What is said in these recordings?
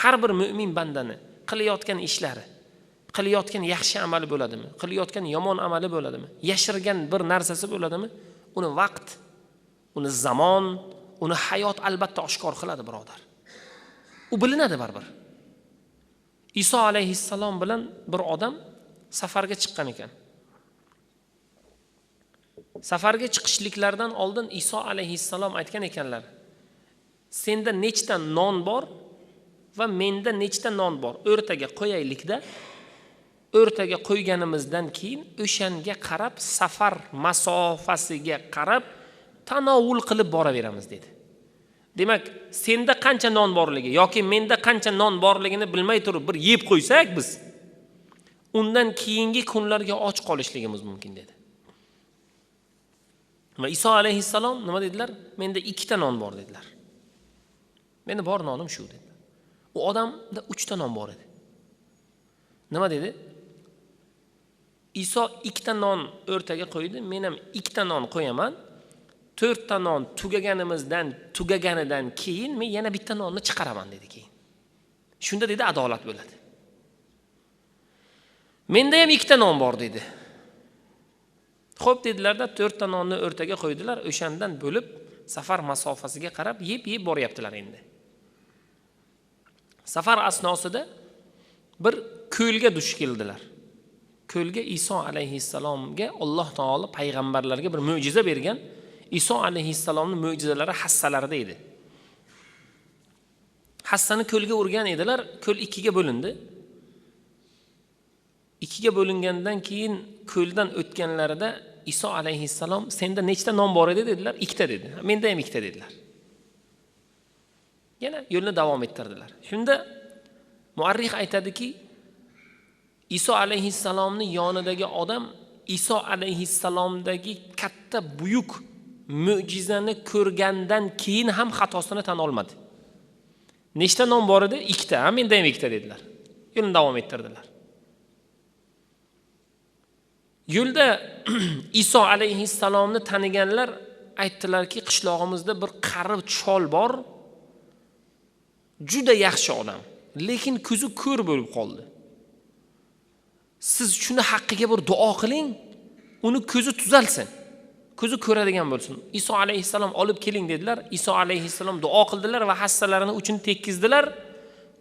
har bir mu'min bandani qilayotgan ishlari, qilayotgan yaxshi amali bo'ladimi, qilayotgan yomon amali bo'ladimi, yashirgan bir narsasi bo'ladimi, uni vaqt, uni zamon, uni hayot albatta oshkor qiladi, birodar. U bilinadi baribir. Iso alayhissalom bilan bir odam safarga chiqqan ekan. Safarga chiqishliklaridan oldin Iso alayhissalom aytgan ekanlar: "Senda nechta non bor va menda nechta non bor? O'rtaga qo'yaylikda, o'rtaga qo'yganimizdan keyin o'shanga qarab, safar masofasiga qarab tanovul qilib boraveramiz" dedi. Demak, senda qancha non borligi yoki menda qancha non borligini bilmay turib bir yeb qo'ysak biz, undan keyingi kunlarga och qolishligimiz mumkin dedi. Va Iso alayhissalom nima dedilar? Menda 2 ta non bor dedilar. Menda bor nonim shu dedi. U odamda 3 ta non bor edi. Nima dedi? Iso 2 ta non o'rtaga qo'ydi, men ham 2 ta non qo'yaman. 4 ta non tugaganidan keyin men yana bitta nonni chiqaraman dedi keyin. Shunda dedi adolat bo'ladi. Menda ham 2 ta non bor dedi. Xo'p dedilarda 4 ta nonni o'rtaga qo'ydilar, o'shandan bo'lib safar masofasiga qarab yeb boryaptilar endi. Safar asnosida bir ko'lga duch keldilar. Ko'lga Iso alayhissalomga Alloh taolo payg'ambarlarga bir mo'jiza bergan. Iso alayhissalomning mo'jizalari hassalarida edi. Hassani ko'lga urgan edilar, ko'l 2 ga bo'lindi. 2 ga bo'lingandan keyin ko'ldan o'tganlarida Iso alayhissalom senda nechta non bor edi dedilar? 2 ta dedi. Menda ham 2 ta dedilar. Yana yo'lni davom ettirdilar. Shunda muarrix aytadiki, Iso alayhissalomning yonidagi odam Iso alayhissalomdagi katta buyuk mo'jizani ko'rgandan keyin ham xatosini tan olmadi. Nechta non bor edi? 2 ta. Menda ham 2 ta dedilar. Yo'lni davom ettirdilar. Yo'lda Iso alayhissalomni taniganlar aytdilarki, qishlog'imizda bir qari chol bor. Juda yaxshi odam, lekin ko'zi ko'r bo'lib qoldi. Siz shuni haqqiga bir duo qiling, uni ko'zi tuzalsin, ko'zi ko'radigan bo'lsin. Iso alayhissalom olib keling dedilar. Iso alayhissalom duo qildilar va hassalarini uchini tekizdilar.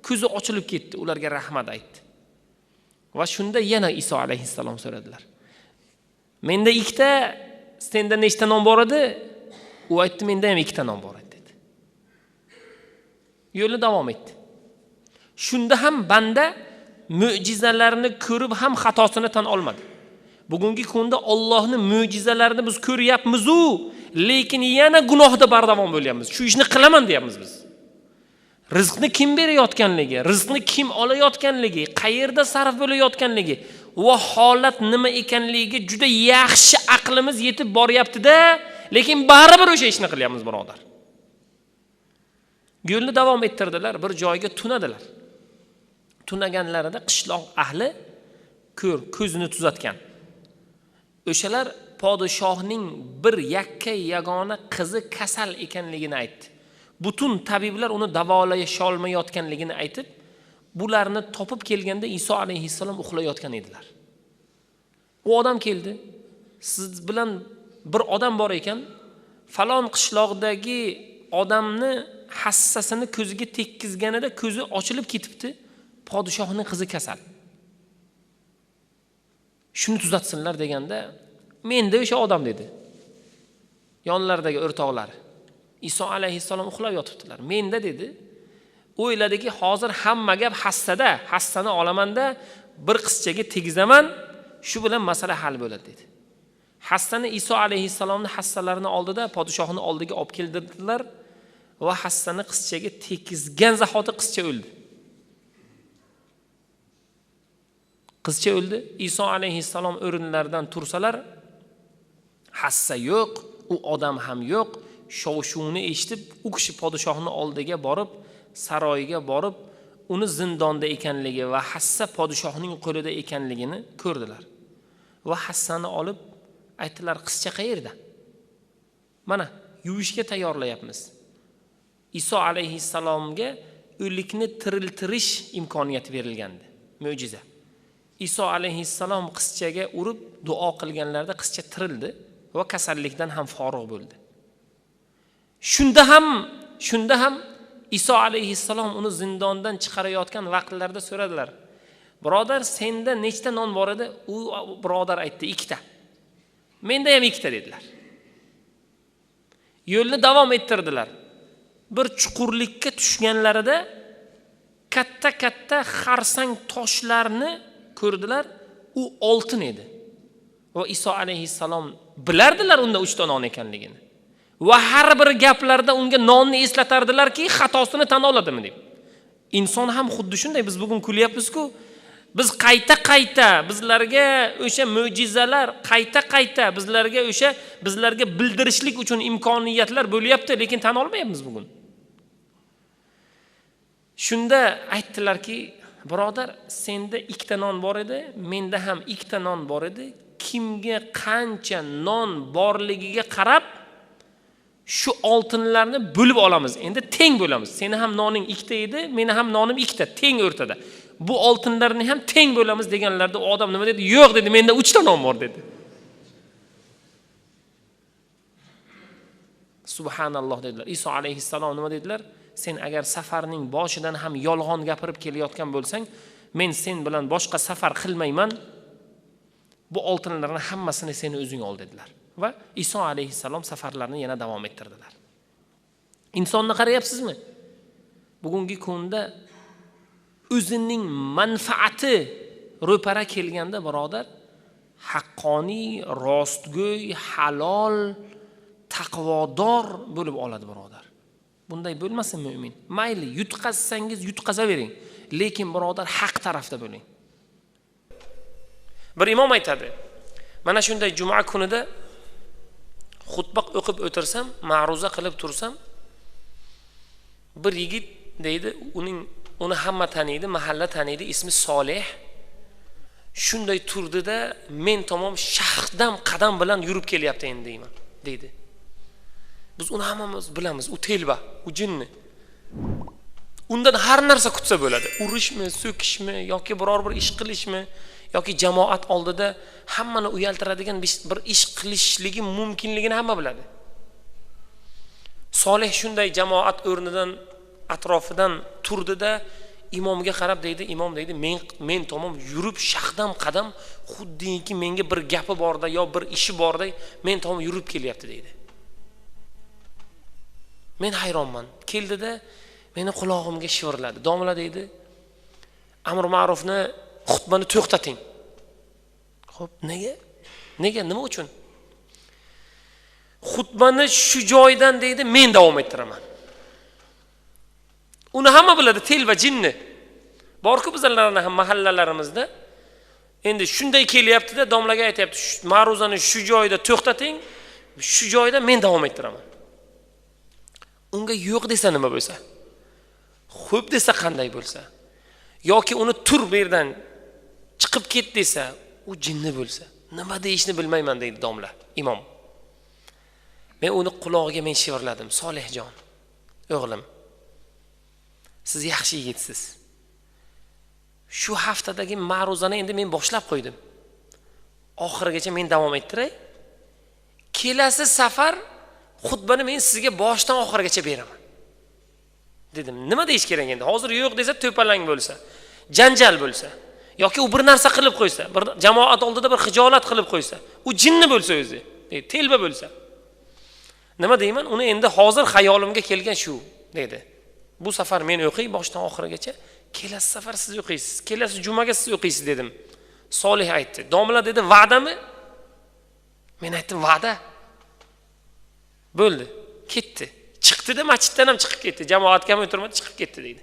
Ko'zi ochilib ketdi, ularga rahmat aytdi. Va shunda yana Iso alayhissalom so'radilar: "Menda 2 ta, senda nechta non bor edi?" U aytdi: "Menda ham 2 ta non bor edi" dedi. Yo'lni davom etdi. Shunda ham banda mo'jizalarni ko'rib ham xatosini tan olmadi. Bugungi kunda Allohning mo'jizalarini biz ko'ryapmiz-u, lekin yana gunohda bardavom bo'lyapmiz. Shu ishni qilaman deyapmiz biz. Rizqni kim berayotganligi, rizqni kim olayotganligi, qayerda sarf bo'layotganligi va holat nima ekanligiga juda yaxshi aqlimiz yetib boryapti-da, lekin baribir o'sha ishni qilyapmiz, birodar. Yo'lni davom ettirdilar, bir joyga tunadilar. Tunaganlarida qishloq ahli ko'zini tuzatgan. O'shalar podshohning bir yagona qizi kasal ekanligini aytdi. Butun tabiblar uni davolasha olmayotganligini aytib, bularni topib kelganda Iso alayhissalom uxlayotgan edilar. U odam keldi. Siz bilan bir odam bor ekan, falon qishloqdagi odamni hassasini ko'ziga tekkizganida ko'zi ochilib ketibdi. Podshohning qizi kasal. Shuni tuzatsinlar deganda, menda o'sha odam dedi. Yonlaridagi o'rtoqlari. Iso alayhissalom uxlab yotibdilar. Menda dedi. O'yladiki, hozir hamma gap hassada, hassani olamanda bir qizchaga tegizaman, shu bilan masala hal bo'ladi dedi. Hassani Iso alayhissalomning hassalarini oldida podshohning oldiga olib keldirdilar va hassani qizchaga tekizgan zahoti qizcha o'ldi. Qizcha o'ldi. Iso alayhissalom o'rinlaridan tursalar, hassa yo'q, u odam ham yo'q. Shov-shuvni eshitib, u kishi podshohning oldiga borib, saroyiga borib, uni zindonda ekanligi va hassa podshohning qo'lida ekanligini ko'rdilar. Va hassani olib aytdilar, qizcha qayerda? Mana, yuvishga tayyorlayapmiz. Iso alayhissalomga o'likni tiriltirish imkoniyati berilgandi. Mo'jiza. Iso alayhissalom qizchaga urib duo qilganlarda qizcha tirildi va kasallikdan ham forig' bo'ldi. Shunda ham Iso alayhissalom uni zindondan chiqarayotgan vaqtlarda so'radilar. Birodar, senda nechta non bor edi? U birodar aytdi, 2 ta. Menda ham 2 ta dedilar. Yo'lni davom ettirdilar. Bir chuqurlikka tushganlarida katta xarsang toshlarni ko'rdilar. U oltin edi. Va Iso alayhissalom bilardilar unda 3 ta non ekanligini. Va har bir gaplarda unga nonni eslatardilarki, xatosini tan oladimi deb. Inson ham xuddi shunday. Biz bugun kulyapmiz-ku, biz qayta bizlarga o'sha mo'jizalar qayta bizlarga bildirishlik uchun imkoniyatlar bo'lyapti, lekin tan olmayapmiz bugun. Shunda aytdilarki, birodar, senda 2 ta non bor edi, menda ham 2 ta non bor edi. Kimga qancha non borligiga qarab shu oltinlarni bo'lib olamiz. Endi teng bo'lamiz. Seni ham noning 2 ta edi, meni ham nonim 2 ta, teng o'rtada. Bu oltinlarni ham teng bo'lamiz deganlarda u odam nima dedi? Yo'q dedi, menda 3 ta non bor dedi. Subhanalloh dedilar. Iso alayhissalom nima dedilar? Sen agar safarning boshidan ham yolg'on gapirib kelayotgan bo'lsang, men sen bilan boshqa safar qilmayman. Bu oltinlarning hammasini seni o'zing ol dedilar. Va Iso alayhissalom safarlarni yana davom ettirdilar. Insonni qarayapsizmi? Bugungi kunda o'zining manfaati ro'para kelganda birodar, haqqoniy, rostgo'y, halol, taqvodor bo'lib oladi birodar. Bunday bo'lmasin mu'min. Mayli yutqazsangiz yutqazavering, lekin birodar haq tarafda bo'ling. Bir imom aytadi. Mana shunday juma kunida xutba o'qib o'tirsam, ma'ruza qilib tursam, bir yigit deydi, uni hamma taniydi, mahalla taniydi, ismi Solih. Shunday turdida men tomon shaxdam qadam bilan yurib kelyapti endi deyman, deydi. Biz uni hammamiz bilamiz, u telba, u jinni. Undan har narsa kutsa bo'ladi. Urishmi, so'kishmi yoki biror bir ish qilishmi yoki jamoat oldida hammani uyaltiradigan bir ish qilishligi mumkinligini hamma biladi. Solih shunday jamoat o'rnidan atrofidan turdida imomga qarab deydi, imom deydi, men tomon yurib shaxdam qadam xuddiki menga bir gapi borda yo bir ishi borda men tomon yurib kelyapti deydi. Men hayronman. Keldida meni quloqimga shivirladi. Domla deydi, amr ma'rufni xutbani to'xtating. Xo'p, nega? Nima uchun? Xutbani shu joydan deydi, men davom ettiraman. Uni hamma biladi, telba jinni. Borku bizlarning ham mahallalarimizda endi shunday kelyapti-da, domlaga aytayapti, ma'ruzani shu joyda to'xtating, shu joyda men davom ettiraman. Unga yo'q desa nima bo'lsa? Xo'p desa qanday bo'lsa? Yoki uni tur bu yerdan chiqib ket desa, u jinni bo'lsa, nima deyishni bilmayman deydi domla, imom. Men uni quloqiga men shivirladim, Solihjon, o'g'lim, siz yaxshi yigitsiz. Shu haftadagi ma'ruzani endi men boshlab qo'ydim. Oxirigacha men davom ettiray. Kelasi safar xutbani men sizga boshdan oxirigacha beraman. Dedim, nima deyish kerak endi? Hozir yo'q desa to'palang bo'lsa, janjal bo'lsa, yoki u bir narsa qilib qo'ysa, bir jamoat oldida bir xijolat qilib qo'ysa, u jinni bo'lsa o'zi, telba bo'lsa. Nima deyman? Uni endi hozir xayolimga kelgan shu, dedi. Bu safar men o'qiy boshdan oxirigacha, kelasi safar siz o'qiysiz, kelasi jumaga siz o'qiysiz dedim. Solih aytdi. Domla dedi, va'dami? Men aytdim, va'da. Bo'ldi, ketdi. Chiqdi-da, masjiddan ham chiqib ketdi. Jamoatga ham o'tirmadi, chiqib ketdi deydi.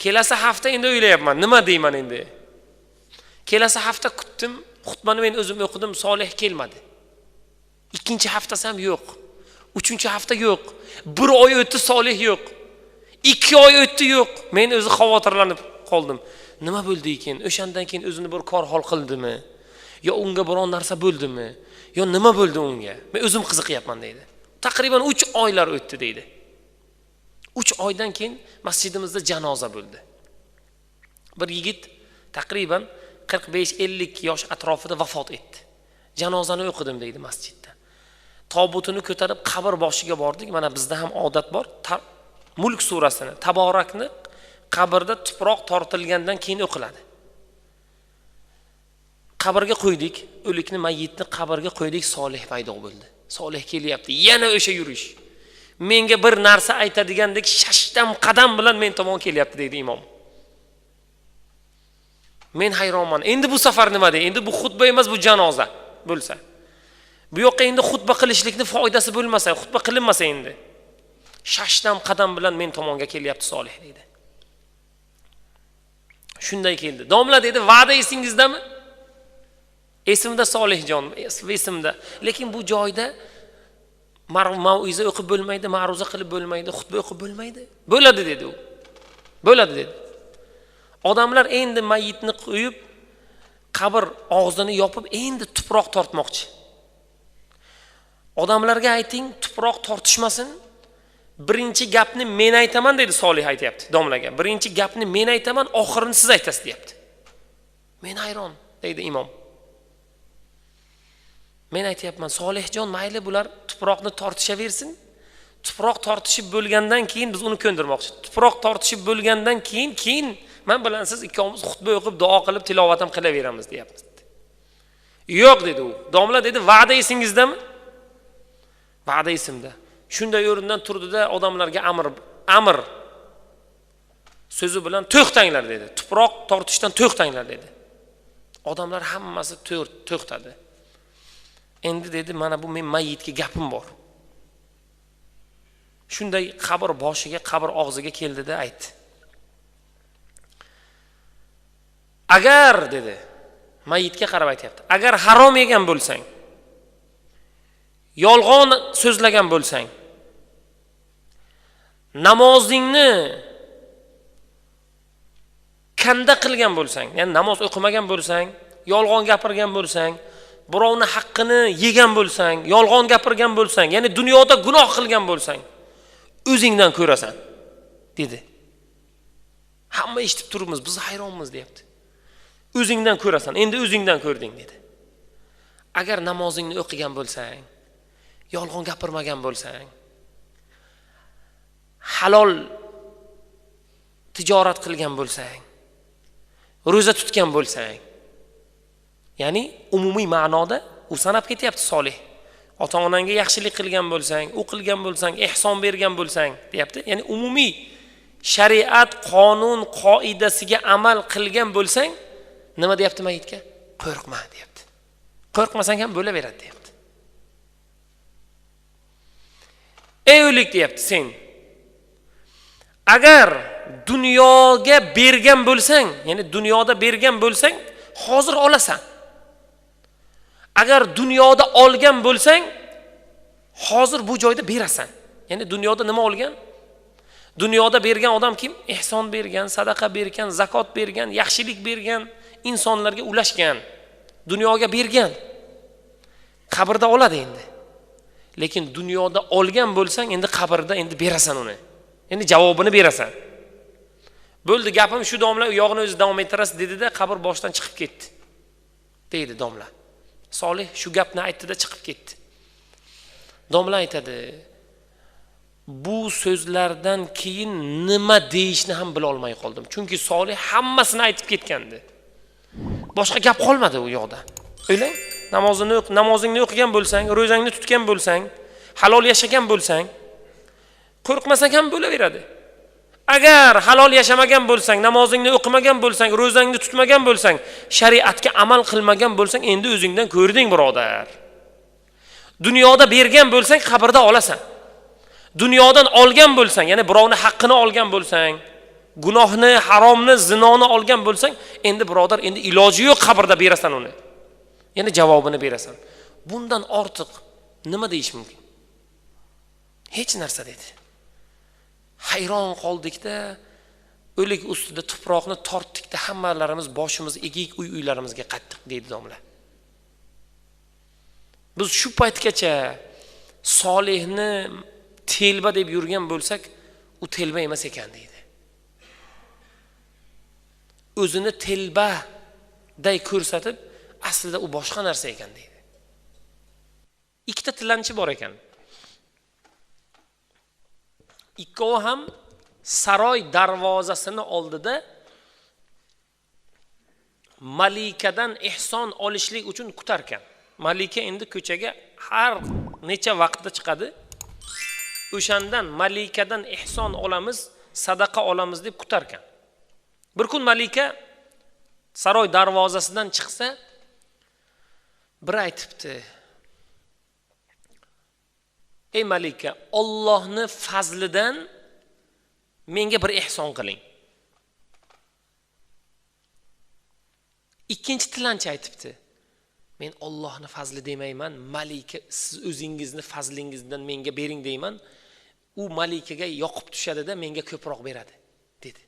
Kelasi hafta endi o'ylayapman, nima deyman endi? Kelasi hafta kutdim, xutbani men o'zim o'qidim, Solih kelmadi. Ikkinchi haftasi ham yo'q. Uchinchi hafta yo'q. Bir oy o'tdi, Solih yo'q. 2 oy o'tdi, yo'q. Men o'zi xavotirlanib qoldim. Nima bo'ldi ekan? O'shandan keyin o'zini bir kor hol qildimi? Yo unga biron narsa bo'ldimi? Yo nima bo'ldi unga? Men o'zim qiziqyapman deydi. Taqriban 3 oylar o'tdi deydi. 3 oydan keyin masjidimizda janoza bo'ldi. Bir yigit taqriban 45-50 yosh atrofida vafot etdi. Janozani o'qidim deydi masjidda. Tobutini ko'tarib qabr boshiga bordik. Mana bizda ham odat bor. Mulk surasini, Taborakni qabrda tuproq tortilgandan keyin o'qiladi. Qabrga qo'ydik, o'likni, mayyitni qabrga qo'ydik, Solih paydo bo'ldi. Solih kelyapti. Yana o'sha yurish. Menga bir narsa aytadigandek shashtam qadam bilan men tomon kelyapti deydi imom. Men hayronman. Endi bu safar nima deydi? Endi bu xutba emas, bu janoza bo'lsa. Bu yoqqa endi xutba qilishlikning foydasi bo'lmasa, xutba qilinmasa endi. Shashtam qadam bilan men tomonga kelyapti Solih deydi. Shunday keldi. Domla dedi, va'da esingizdami? Esimda Solihjon, esimda. Lekin bu joyda mau'iza o'qib bo'lmaydi, ma'ruza qilib bo'lmaydi, xutba o'qib bo'lmaydi. Bo'ladi dedi u. Bo'ladi dedi. Odamlar endi mayyitni qo'yib, qabr og'zini yopib, endi tuproq tortmoqchi. Odamlarga ayting, tuproq tortishmasin. Birinchi gapni men aytaman dedi Solih aytayapti domlaga. Birinchi gapni men aytaman, oxirini siz aytasiz deyapti. Men hayron deydi imom. Men aytayapman, Solihjon, mayli bular tuproqni tortishaversin. Tuproq tortishib bo'lgandan keyin biz uni ko'ndirmoqchi. Tuproq tortishib bo'lgandan keyin men bilan siz ikkovimiz xutba o'qib, duo qilib, tilovat ham qilaveramiz deyapti. Yo'q dedi u. Domla dedi, va'da esingizdami? Va'da esimda. Shunday o'rindan turdida odamlarga amr so'zi bilan to'xtanglar dedi. Tuproq tortishdan to'xtanglar dedi. Odamlar hammasi to'xtadi. Endi dedi, mana bu men mayyitga gapim bor. Shunday qabr boshiga, qabr og'ziga keldida aytdi. Agar dedi, mayyitga qarab aytayapti. Agar harom yegan bo'lsang, yolg'on so'zlagan bo'lsang, namozingni kanda qilgan bo'lsang, ya'ni namoz o'qimagan bo'lsang, yolg'on gapirgan bo'lsang, birovning haqqini yegan bo'lsang, yolg'on gapirgan bo'lsang, ya'ni dunyoda gunoh qilgan bo'lsang, o'zingdan ko'rasan dedi. Hamma eshitib turibmiz, biz hayronmiz deyapti. O'zingdan ko'rasan, endi o'zingdan ko'rding dedi. Agar namozingni o'qigan bo'lsang, yolg'on gapirmagan bo'lsang, halol tijorat qilgan bo'lsang, ro'za tutgan bo'lsang, ya'ni umumiy ma'noda u sanab ketyapti Solih. Ota-onangga yaxshilik qilgan bo'lsang, o'qilgan bo'lsang, ihson bergan bo'lsang, deyapti. Ya'ni umumiy shariat, qonun, qoidasiga amal qilgan bo'lsang, nima deyapti mayitga? Qo'rqma deyapti. Qo'rqmasang ham bo'laveradi deyapti. Ey o'lik deyapti, sen agar dunyoga bergan bo'lsang, ya'ni dunyoda bergan bo'lsang, hozir olasan. Agar dunyoda olgan bo'lsang, hozir bu joyda berasan. Ya'ni dunyoda nima olgan? Dunyoda bergan odam kim? Ihson bergan, sadaqa bergan, zakot bergan, yaxshilik bergan, insonlarga ulashgan, dunyoga bergan. Qabrda oladi endi. Lekin dunyoda olgan bo'lsang, endi qabrda endi berasan uni. Endi javobini berasan. Bo'ldi, gapim shu, domla u yog'ini o'zi davom ettirasiz dedi-da, qabr boshdan chiqib ketdi. Deydi domla. Solih shu gapni aytdi-da chiqib ketdi. Domla aytadi, bu so'zlardan keyin nima deyishni ham bila olmay qoldim. Chunki Solih hammasini aytib ketgandi. Boshqa gap qolmadi u yoqda. O'ylang, namozingni o'qigan bo'lsang, ro'zangni tutgan bo'lsang, halol yashagan bo'lsang, qo'rqmasang ham bo'laveradi. Agar halol yashamagan bo'lsang, namozingni o'qimagan bo'lsang, ro'zangni tutmagan bo'lsang, shariatga amal qilmagan bo'lsang, endi o'zingdan ko'rding, birodar. Dunyoda bergan bo'lsang, qabrda olasan. Dunyodan olgan bo'lsang, ya'ni birovning haqqini olgan bo'lsang, gunohni, haromni, zinoni olgan bo'lsang, endi birodar, endi iloji yo'q, qabrda berasan uni. Ya'ni javobini berasan. Bundan ortiq nima deyish mumkin? Hech narsa dedi. Hayron qoldikda, o'lik ustida tuproqni tortdikda, hammalarimiz boshimiz egik uylarimizga qaytdik deydi domla. Biz shu paytgacha Solihni telba deb yurgan bo'lsak, u telba emas ekan deydi. O'zini telbaday ko'rsatib, aslida u boshqa narsa ekan deydi. Ikkita tilanchi bor ekan. Ikkovi ham saroy darvozasini oldida malikadan ehson olishlik uchun kutar ekan. Malika endi ko'chaga har necha vaqtda chiqadi. O'shandan malikadan ehson olamiz, sadaqa olamiz deb kutar ekan. Bir kun malika saroy darvozasidan chiqsa, bir aytibdi: "Ey malika, Allohning fazlidan menga bir ehson qiling." Ikkinchi tilanchi aytibdi: "Men Allohning fazli demayman, malika siz o'zingizni fazlingizdan menga bering deyman. U malikaga yoqib tushadi-da, menga ko'proq beradi" dedi.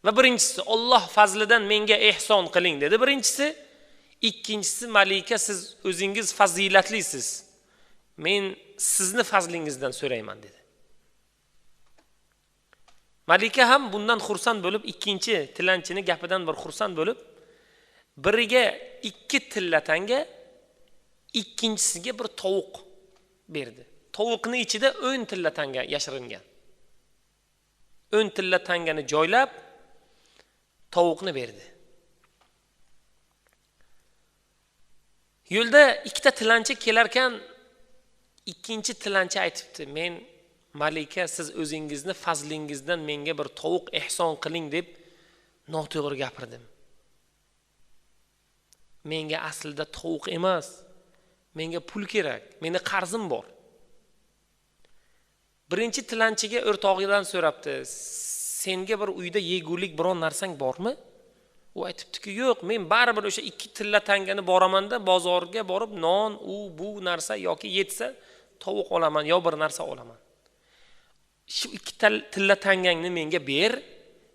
Va birinchisi Alloh fazlidan menga ehson qiling dedi birinchisi. Ikkinchisi malika siz o'zingiz fazilatlisiz. Men sizni fazlingizdan so'rayman dedi. Malika ham bundan xursand bo'lib, ikkinchi tilanchini gapidan bir xursand bo'lib, biriga 2 tilla tanga, ikkinchisiga bir tovuq berdi. Tovuqning ichida 10 tilla tanga yashiringan. 10 tilla tangani joylab tovuqni berdi. Yo'lda ikkita tilanchi kelarkan, ikkinchi tilanchi aytibdi: "Men malika siz o'zingizni fazlingizdan menga bir tovuq ehson qiling deb noto'g'ri gapirdim. Menga aslida tovuq emas, menga pul kerak, meni qarzim bor." Birinchi tilanchiga o'rtog'idan so'rabdi: "Senga bir uyda yegulik biron narsang bormi?" U aytibdi-ki: "Yo'q, men baribir o'sha 2 tilla tangani boramanda bozorga borib non, u bu narsa yoki yetsa tovuq olaman yo bir narsa olaman. Shu 2 tilla tangangni menga ber,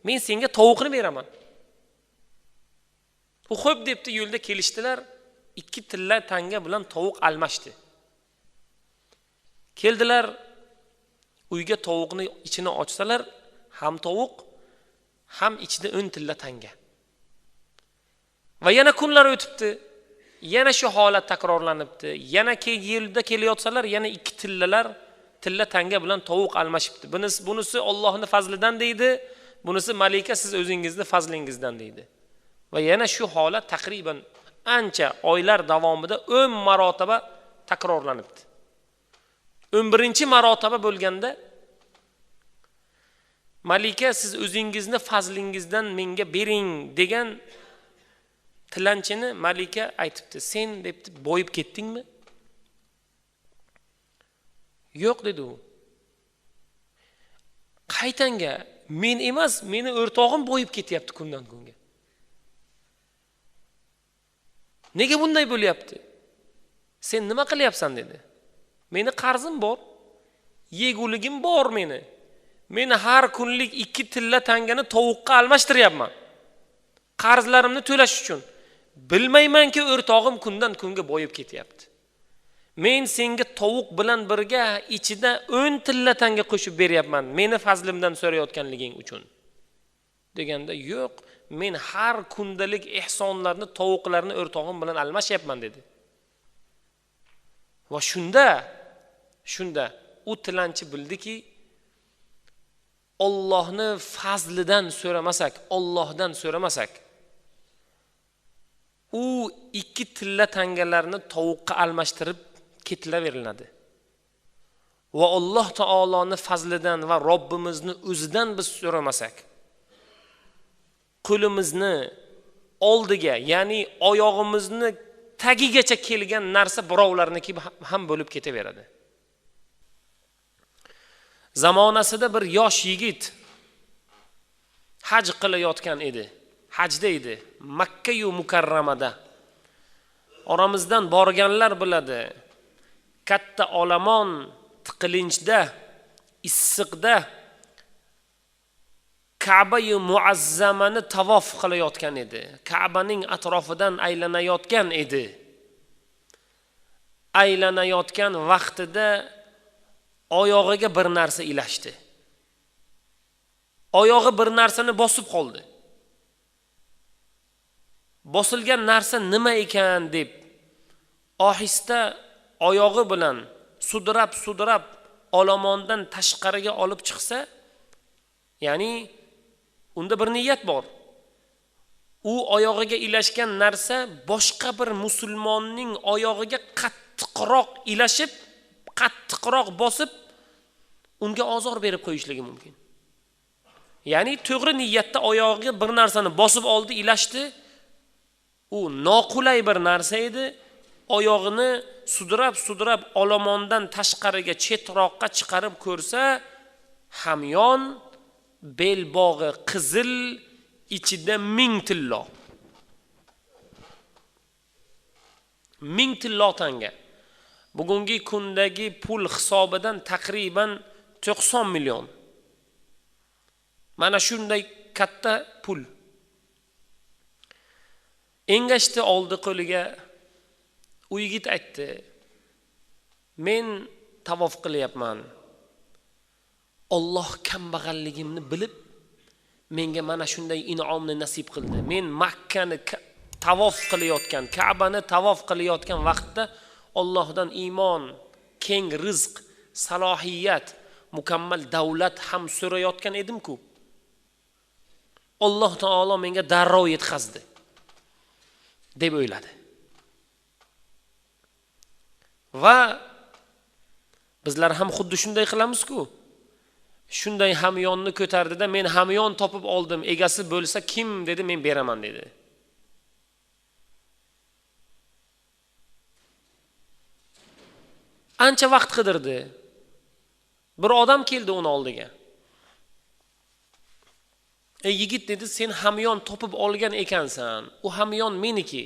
men senga tovuqni beraman." U xo'p debdi, yo'lda kelishdilar, 2 tilla tanga bilan tovuq almashdi. Keldilar, uyga tovuqni ichini ochsalar, ham tovuq, ham ichida 10 tilla tanga. Va yana kunlar o'tibdi. Yana shu holat takrorlanibdi. Yana yo'lda kelayotsalar, yana 2 tilla tanga bilan tovuq almashibdi. Bunisi Allohning fazlidan deydi, bunisi malika siz o'zingizni fazlingizdan deydi. Va yana shu holat taqriban ancha oylar davomida 10 marotaba takrorlanibdi. 11-marotaba bo'lganda malika siz o'zingizni fazlingizdan menga bering degan tilanchini malika aytibdi: "Sen debdi boyib ketdingmi?" "Yo'q" dedi u. "Qaytanga? Men emas, meni o'rtog'im boyib ketyapti kundan kunga. Nega bunday bo'lyapti? Sen nima qilyapsan?" dedi. "Meni qarzim bor, yeguligim bor meni. Meni har kunlik 2 tilla tangani tovuqqa almashtiryapman. Qarzlarimni to'lash uchun. Bilmaymanki o'rtog'im kundan kunga boyib ketyapti. Men senga tovuq bilan birga ichida 10 tilla tanga qo'shib beryapman, meni fazlimdan so'rayotganliging uchun." Deganda, "Yo'q, men har kundalik ehsonlarni, tovuqlarni o'rtog'im bilan almashyapman" dedi. Va shunda u tilanchi bildiki, Allohni fazlidan so'ramasak, Allohdan so'ramasak, u 2 tilla tangalarni tovuqqa almashtirib ketilaveriladi. Va Alloh taoloning fazlidan va Robbimizni o'zidan biz so'ramasak, qo'limizni oldiga, ya'ni oyog'imizni tagigacha kelgan narsa birovlarniki ham bo'lib ketaveradi. Zamonasida bir yosh yigit haj qilayotgan edi. Hajda edi, Makka yu Mukarramada. Oramizdan borganlar biladi. Katta olomon, tiqilinchda, issiqda Ka'ba yu Muazzamani tavof qilayotgan edi. Ka'baning atrofidan aylanayotgan edi. Aylanayotgan vaqtida oyog'iga bir narsa ilashdi. oyog'i bir narsani bosib qoldi. Bosilgan narsa nima ekan deb ohista oyog'i bilan sudrab olomondan tashqariga olib chiqsa, ya'ni unda bir niyat bor. U oyog'iga ilashgan narsa boshqa bir musulmonning oyog'iga qattiqroq ilashib, qattiqroq bosib, unga ozor berib qo'yishligi mumkin. Ya'ni to'g'ri niyatda oyog'iga bir narsani bosib oldi, ilashdi. U noqulay bir narsa edi. Oyog'ini sudrab olomondan tashqariga chetroqqa chiqarib ko'rsa, hamyon, belbog'i qizil, ichida 1000 tillo. 1000 tillo tanga. Bugungi kundagi pul hisobidan taqriban 90 million. Mana shunday katta pul. Engashdi oldi qo'liga. U yigit aytdi: "Men tavof qilyapman. Alloh kambag'alligimni bilib, menga mana shunday in'omni nasib qildi. Men Makkani tavof qilayotgan, Ka'bani tavof qilayotgan vaqtda Allohdan iymon, keng rizq, salohiyat, mukammal davlat ham so'rayotgan edim-ku. Alloh taolo menga darrov yetkazdi" deb o'yladi. Va bizlar ham xuddi shunday qilamiz-ku. Shunday hamyonni ko'tardida, "Men hamyon topib oldim, egasi bo'lsa kim?" dedi, "Men beraman" dedi. Ancha vaqt qidirdi. Bir odam keldi uni oldiga. "Ey yigit" dedi, "Sen hamyon topib olgan ekansan. U hamyon meniki.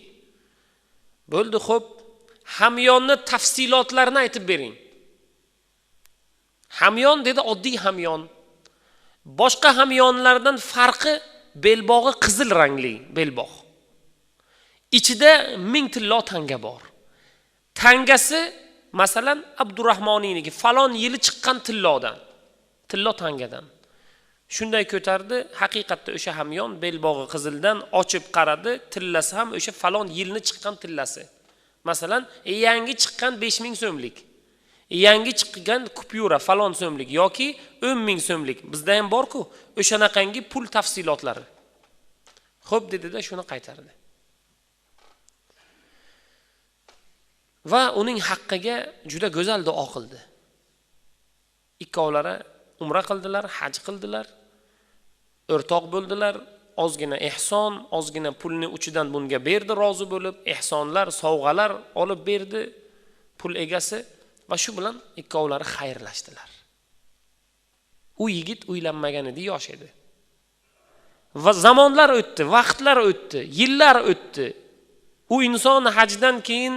Bo'ldi, xo'p, hamyonni tafsilotlarini aytib bering." Hamyon dedi, oddiy hamyon. Boshqa hamyonlardan farqi belbog'i qizil rangli belbog'. Ichida 1000 tillo tanga bor. Tangasi masalan Abdurrahmoniyniki falon yili chiqqan tillo tangadan. Shunday ko'tardi, haqiqatda o'sha hamyon belbog'i qizildan, ochib qaradi, tillasi ham o'sha falon yilni chiqqan tillasi. Masalan, yangi chiqqan 5000 so'mlik. Yangi chiqqan kupyura falon so'mlik yoki 10000 so'mlik. Bizda ham bor-ku, o'shanaqangi pul tafsilotlari. Xo'p dedi-da, shuni qaytardi. Va uning haqqiga juda go'zal duo qildi. Ikkovlari umra qildilar, haj qildilar, o'rtoq bo'ldilar, ozgina ehson, ozgina pulni uchidan bunga berdi rozi bo'lib, ehsonlar, sovg'alar olib berdi pul egasi va shu bilan ikkovlari xayrlashdilar. U yigit uylanmagan edi, yosh edi. Va zamonlar o'tdi, vaqtlar o'tdi, yillar o'tdi. U inson hajdan keyin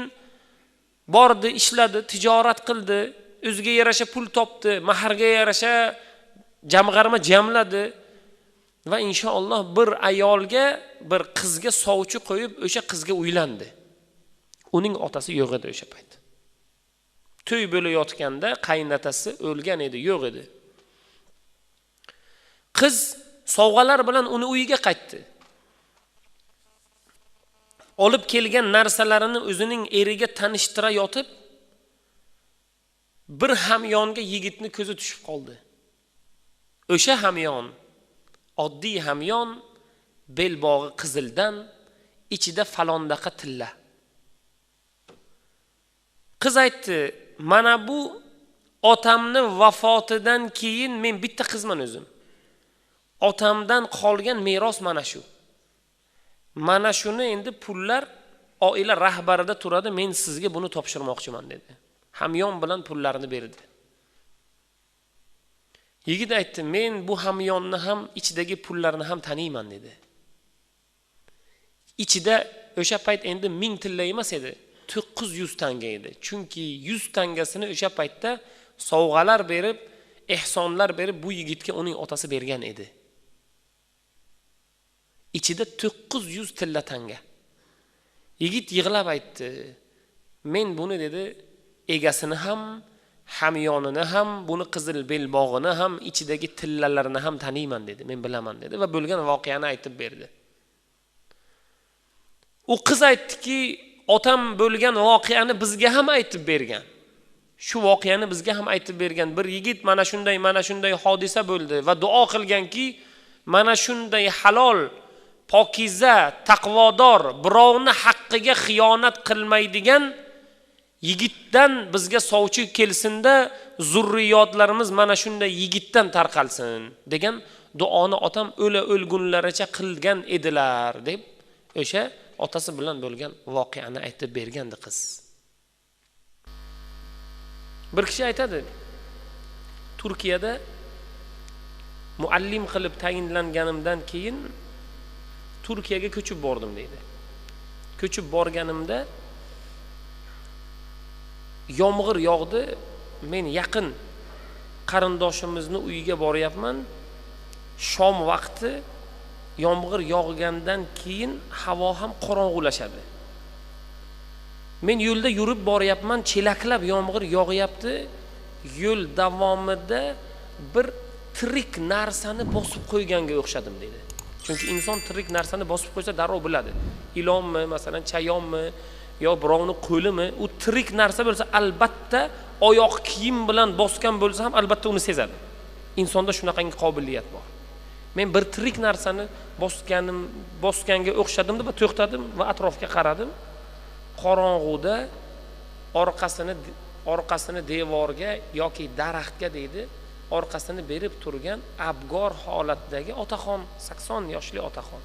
bordi, ishladi, tijorat qildi, o'ziga yarasha pul topdi, maharga yarasha jamg'arma jamladi va inshaalloh bir ayolga, bir qizga sovchi qo'yib, o'sha qizga uylandi. Uning otasi yo'q edi o'sha payt. To'y bo'layotganda qaynotasi o'lgan edi, yo'q edi. Qiz sovg'alar bilan uni uyiga qaytdi. Olib kelgan narsalarini o'zining eriga tanishtira yotib, bir hamyonga yigitni ko'zi tushib qoldi. O'sha hamyon, oddiy hamyon, belbog'i qizildan, ichida falondaqa tilla. Qiz aytdi, "Mana bu otamni vafotidan keyin men bitta qizman o'zim. Otamdan qolgan meros mana shu. Mana shuni endi pullar oila rahbarida turadi, men sizga buni topshirmoqchiman" dedi. Hamyon bilan pullarni berdi. Yigit aytdi, "Men bu hamyonni ham, ichidagi pullarni ham taniyman" dedi. Ichida o'sha payt endi 1000 tilla emas edi, 900 tanga edi. Chunki 100 tangasini o'sha paytda sovg'alar berib, ehsonlar berib bu yigitga uning otasi bergan edi. Ichida 900 tilla tanga. Yigit yig'lab aytdi, "Men buni" dedi, "egasini ham, hamyonini ham, buni qizil belbog'ini ham, ichidagi tillalarini ham taniyman dedi. Men bilaman dedi va bo'lgan voqeani aytib berdi. U qiz aytdiki, otam bo'lgan voqeani bizga ham aytib bergan. Shu voqeani bizga ham aytib bergan. Bir yigit mana shunday hodisa bo'ldi va duo qilganki, mana shunday halol, pokiza, taqvodor, birovni haqqiga xiyonat qilmaydigan yigitdan bizga sovchi kelsinda, zurriyotlarimiz mana shunday yigitdan tarqalsin degan duoni otam o'lgunlaricha qilgan edilar deb o'sha otasi bilan bo'lgan voqeani aytib bergandi qiz. Bir kishi aytadi, Turkiyada muallim qilib tayinlanganimdan keyin Turkiyaga ko'chib bordim deydi. Ko'chib borganimda yomg'ir yog'di. Men yaqin qarindoshimizni uyiga boryapman. Shom vaqti yomg'ir yog'gandan keyin havo ham qorong'ulashadi. Men yo'lda yurib boryapman, chelaklab yomg'ir yog'yapti. Yo'l davomida bir tirik narsani bosib qo'yganga o'xshadim dedi. Chunki inson tirik narsani bosib qo'ysa darrov biladi. Ilonmi, masalan, chayonmi yo birovni qo'limi, u tirik narsa bo'lsa albatta oyoq kiyim bilan bosgan bo'lsa ham albatta uni sezadi. Insonda shunaqangi qobiliyat bor. Men bir tirik narsani bosganga o'xshadim deb to'xtadim va atrofga qaradim. Qorong'uda orqasini devorga yoki daraxtga deydi, orqasini berib turgan abgor holatdagi otaxon, 80 yoshli otaxon.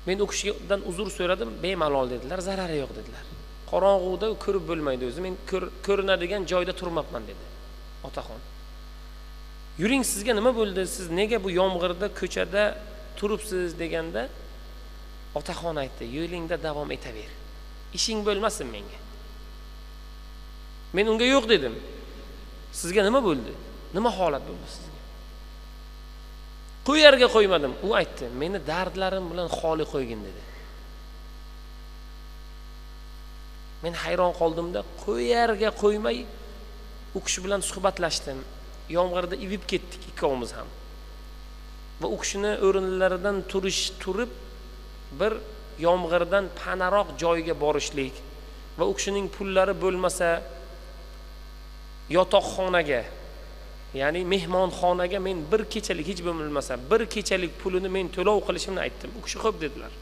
Men u kishidan uzr so'radim, bemalol dedilar, zarari yo'q dedilar. Qorong'uda ko'rib bo'lmaydi o'zi, men ko'rinadigan joyda turmabman dedi otaxon. Yuring, sizga nima bo'ldi? Siz nega bu yomg'irda ko'chada turibsiz deganda otaxon aytdi, yo'lingda davom etaver. Ishing bo'lmasin menga. Men unga yo'q dedim. Sizga nima bo'ldi? Nima holat bo'ldi sizga? Qo'yarga qo'ymadim. U aytdi, meni dardlarim bilan xoli qo'ygin dedi. Men hayron qoldimda, qo'yarga qo'ymay u kishi bilan suhbatlashdim. Yomg'irda ivib ketdik ikkovimiz ham. Va u kishini o'rinlaridan turib bir yomg'irdan panaroq joyga borishlik va u kishining pullari bo'lmasa yotoqxonaga, ya'ni mehmonxonaga men bir kechalik hech bo'lmasa bir kechalik pulini men to'lov qilishimni aytdim. U kishi xo'p dedilar.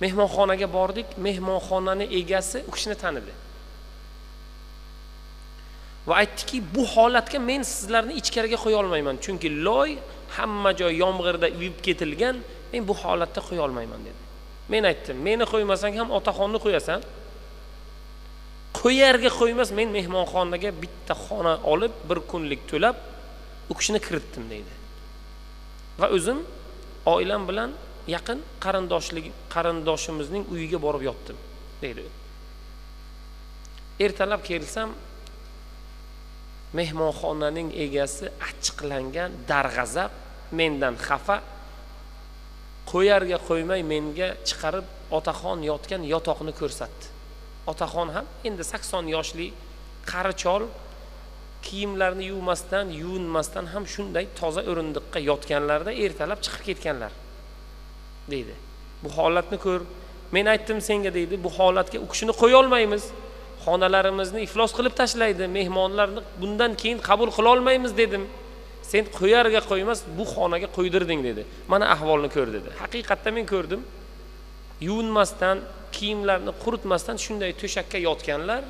Mehmonxonaga bordik, mehmonxonaning egasi u kishini tanidi. Va aytdiki, bu holatga men sizlarni ichkariga qo'ya olmayman, chunki loy hamma joy yomg'irda ivib ketilgan, men bu holatda qo'ya olmayman dedi. Men aytdim, meni qo'ymasang ham otaxonni qo'yasan. Qo'yarga qo'ymas, men mehmonxonaga bitta xona olib, bir kunlik to'lab, u kishini kiritdim deydi. Va o'zim oilam bilan yaqin qarindoshimizning uyiga borib yotdim deydi. Ertalab kelsam, mehmonxonaning egasi achchiqlangan, darg'azab, mendan xafa, qo'yarga qo'ymay menga chiqarib otaxon yotgan yotoqni ko'rsatdi. Otaxon ham endi 80 yoshli qari chol, kiyimlarini yuvinmasdan ham shunday toza o'rindiqqa yotganlarda ertalab chiqib ketganlar deydi. Bu holatni ko'r. Men aytdim senga deydi, bu holatga u kishini qo'ya olmaymiz. Xonalarimizni iflos qilib tashlaydi. Mehmonlarni bundan keyin qabul qila olmaymiz dedim. Sen qo'yarga qo'ymas bu xonaga qo'ydirding dedi. Mana ahvolni ko'r dedi. Haqiqatda men ko'rdim. Yuvinmasdan, kiyimlarini quritmasdan shunday to'shakka yotganlar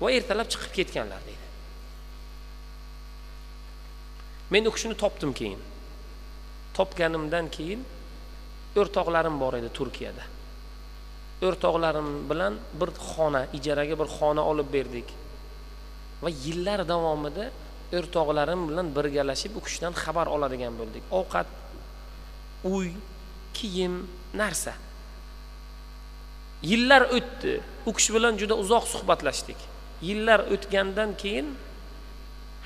va ertalab chiqib ketganlar deydi. Men u kishini topdim keyin. Topganimdan keyin o'rtoqlarim bor edi Turkiyada. O'rtoqlarim bilan bir xona, ijaraga bir xona olib berdik. Va yillar davomida o'rtoqlarim bilan birgalashib u kishidan xabar oladigan bo'ldik. Ovqat, uy, kiyim, narsa. Yillar o'tdi. U kishi bilan juda uzoq suhbatlashdik. Yillar o'tgandan keyin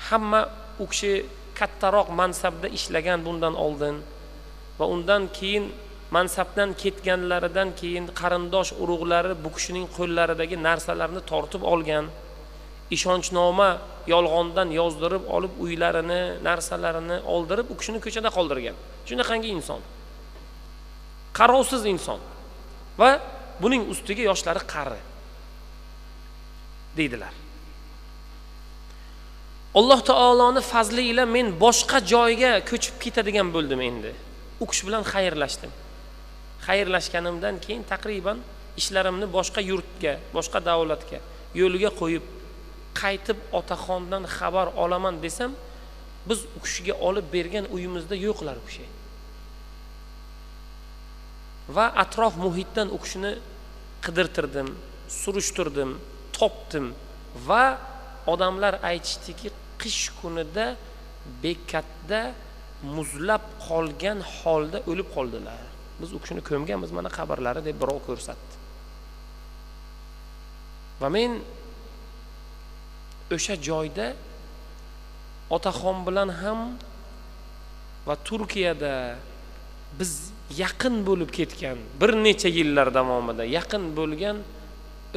hamma u kishi kattaroq mansabda ishlagan bundan oldin va undan keyin mansabdan ketganlaridan keyin qarindosh urug'lari bu kishining qo'llaridagi narsalarni tortib olgan, ishonchnoma yolg'ondan yozdirib olib uylarini, narsalarini oldirib u kishini ko'chada qoldirgan. Shunaqangi inson. Qarovsiz inson. Va buning ustiga yoshlari qari deydilar. Alloh taoloning fazli ila men boshqa joyga ko'chib ketadigan bo'ldim endi. U kishi bilan xayrlashdim. Xayrlashganimdan keyin taqriban ishlarimni boshqa yurtga, boshqa davlatga yo'liga qo'yib qaytib otaxondan xabar olaman desam, biz u kishiga olib bergan uyimizda yo'qlar u kishi. Va atrof muhitdan u kishini qidirtirdim, surishtirdim, topdim va odamlar aytishdiki, qish kunida bekatda muzlab qolgan holda o'lib qoldilar. Biz u kishini ko'mganmiz, mana qabrlari deb birov ko'rsatdi. Va men o'sha joyda otaxon bilan ham va Turkiyada biz yaqin bo'lib ketgan, bir necha yillar davomida yaqin bo'lgan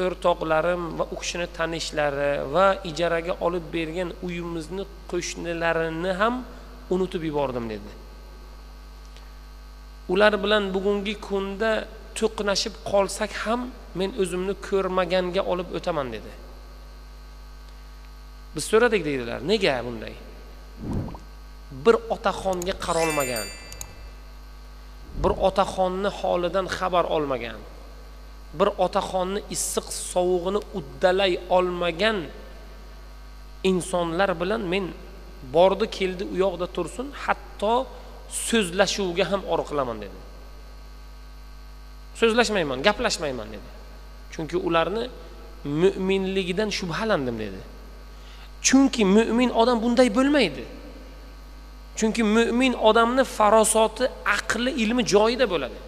o'rtoqlarim va u kishini tanishlari va ijaraga olib bergan uyimizni qo'shnilarini ham unutib yubordim dedi. Ular bilan bugungi kunda to'qnashib qolsak ham men o'zimni ko'rmaganga olib o'taman dedi. Biz so'radik deydilar. Nega bunday? Bir otaxonga qarolmagan. Bir otaxonni holidan xabar olmagan. Bir otaxonni issiq sovug'ini uddalay olmagan insonlar bilan men bordi keldi u yoqda tursin, hatto so'zlashuvga ham or qilaman dedi. So'zlashmayman, gaplashmayman dedi. Chunki ularni mu'minligidan shubhalandim dedi. Chunki mu'min odam bunday bo'lmaydi. Chunki mu'min odamni farosati, aqli, ilmi joyida bo'ladi.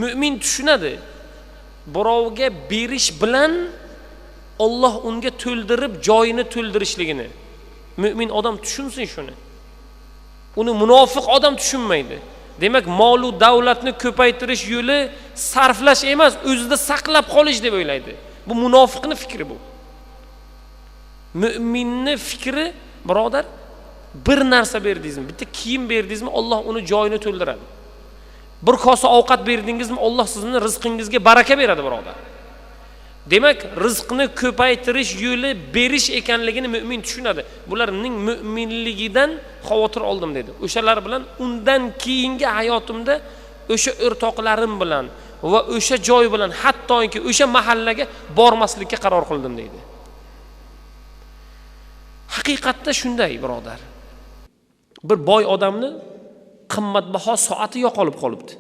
Mu'min tushunadi. Birovga berish bilan Alloh unga to'ldirib joyini to'ldirishligini. Mu'min odam tushunsin shuni. Uni munofiq odam tushunmaydi. Demak, mol va davlatni ko'paytirish yo'li sarflash emas, o'zida saqlab qolish deb o'ylaydi. Bu munofiqning fikri bu. Mu'minning fikri, birodar, bir narsa berdingizmi, bitta kiyim berdingizmi, Alloh uni joyini to'ldiradi. Bir kosa ovqat berdingizmi, Alloh sizning rizqingizga baraka beradi, birodar. Demak, rizqni ko'paytirish yo'li berish ekanligini mu'min tushunadi. Bularning mu'minligidan xavotir oldim dedi. O'shalar bilan undan keyingi hayotimda o'sha o'rtoqlarim bilan va o'sha joy bilan hattoki o'sha mahallaga bormaslikka qaror qildim dedi. Haqiqatda shunday, birodar. Bir boy odamni qimmatbaho soati yo'qolib qolibdi.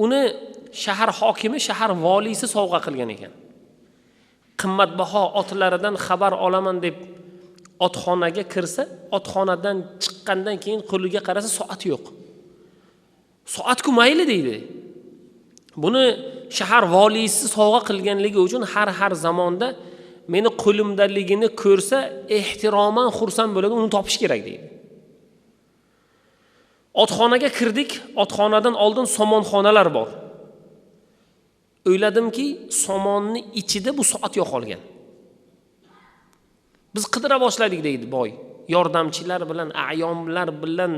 Uni shahar hokimi, shahar valisi sovg'a qilgan ekan. Qimmatbaho otlaridan xabar olaman deb otxonaga kirsa, otxonadan chiqqandan keyin qo'liga qarasa soat yo'q. Soat-ku mayli deydi. Buni shahar valisi sovg'a qilganligi uchun har zamonda meni qo'limdaligini ko'rsa, ehtiroman xursand bo'ladi, uni topish kerak deydi. Otxonaga kirdik, otxonadan oldin somonxonalar bor. O'yladimki, somonni ichida bu soat yo'qolgan. Biz qidira boshladik deydi boy. Yordamchilar bilan, ayomlar bilan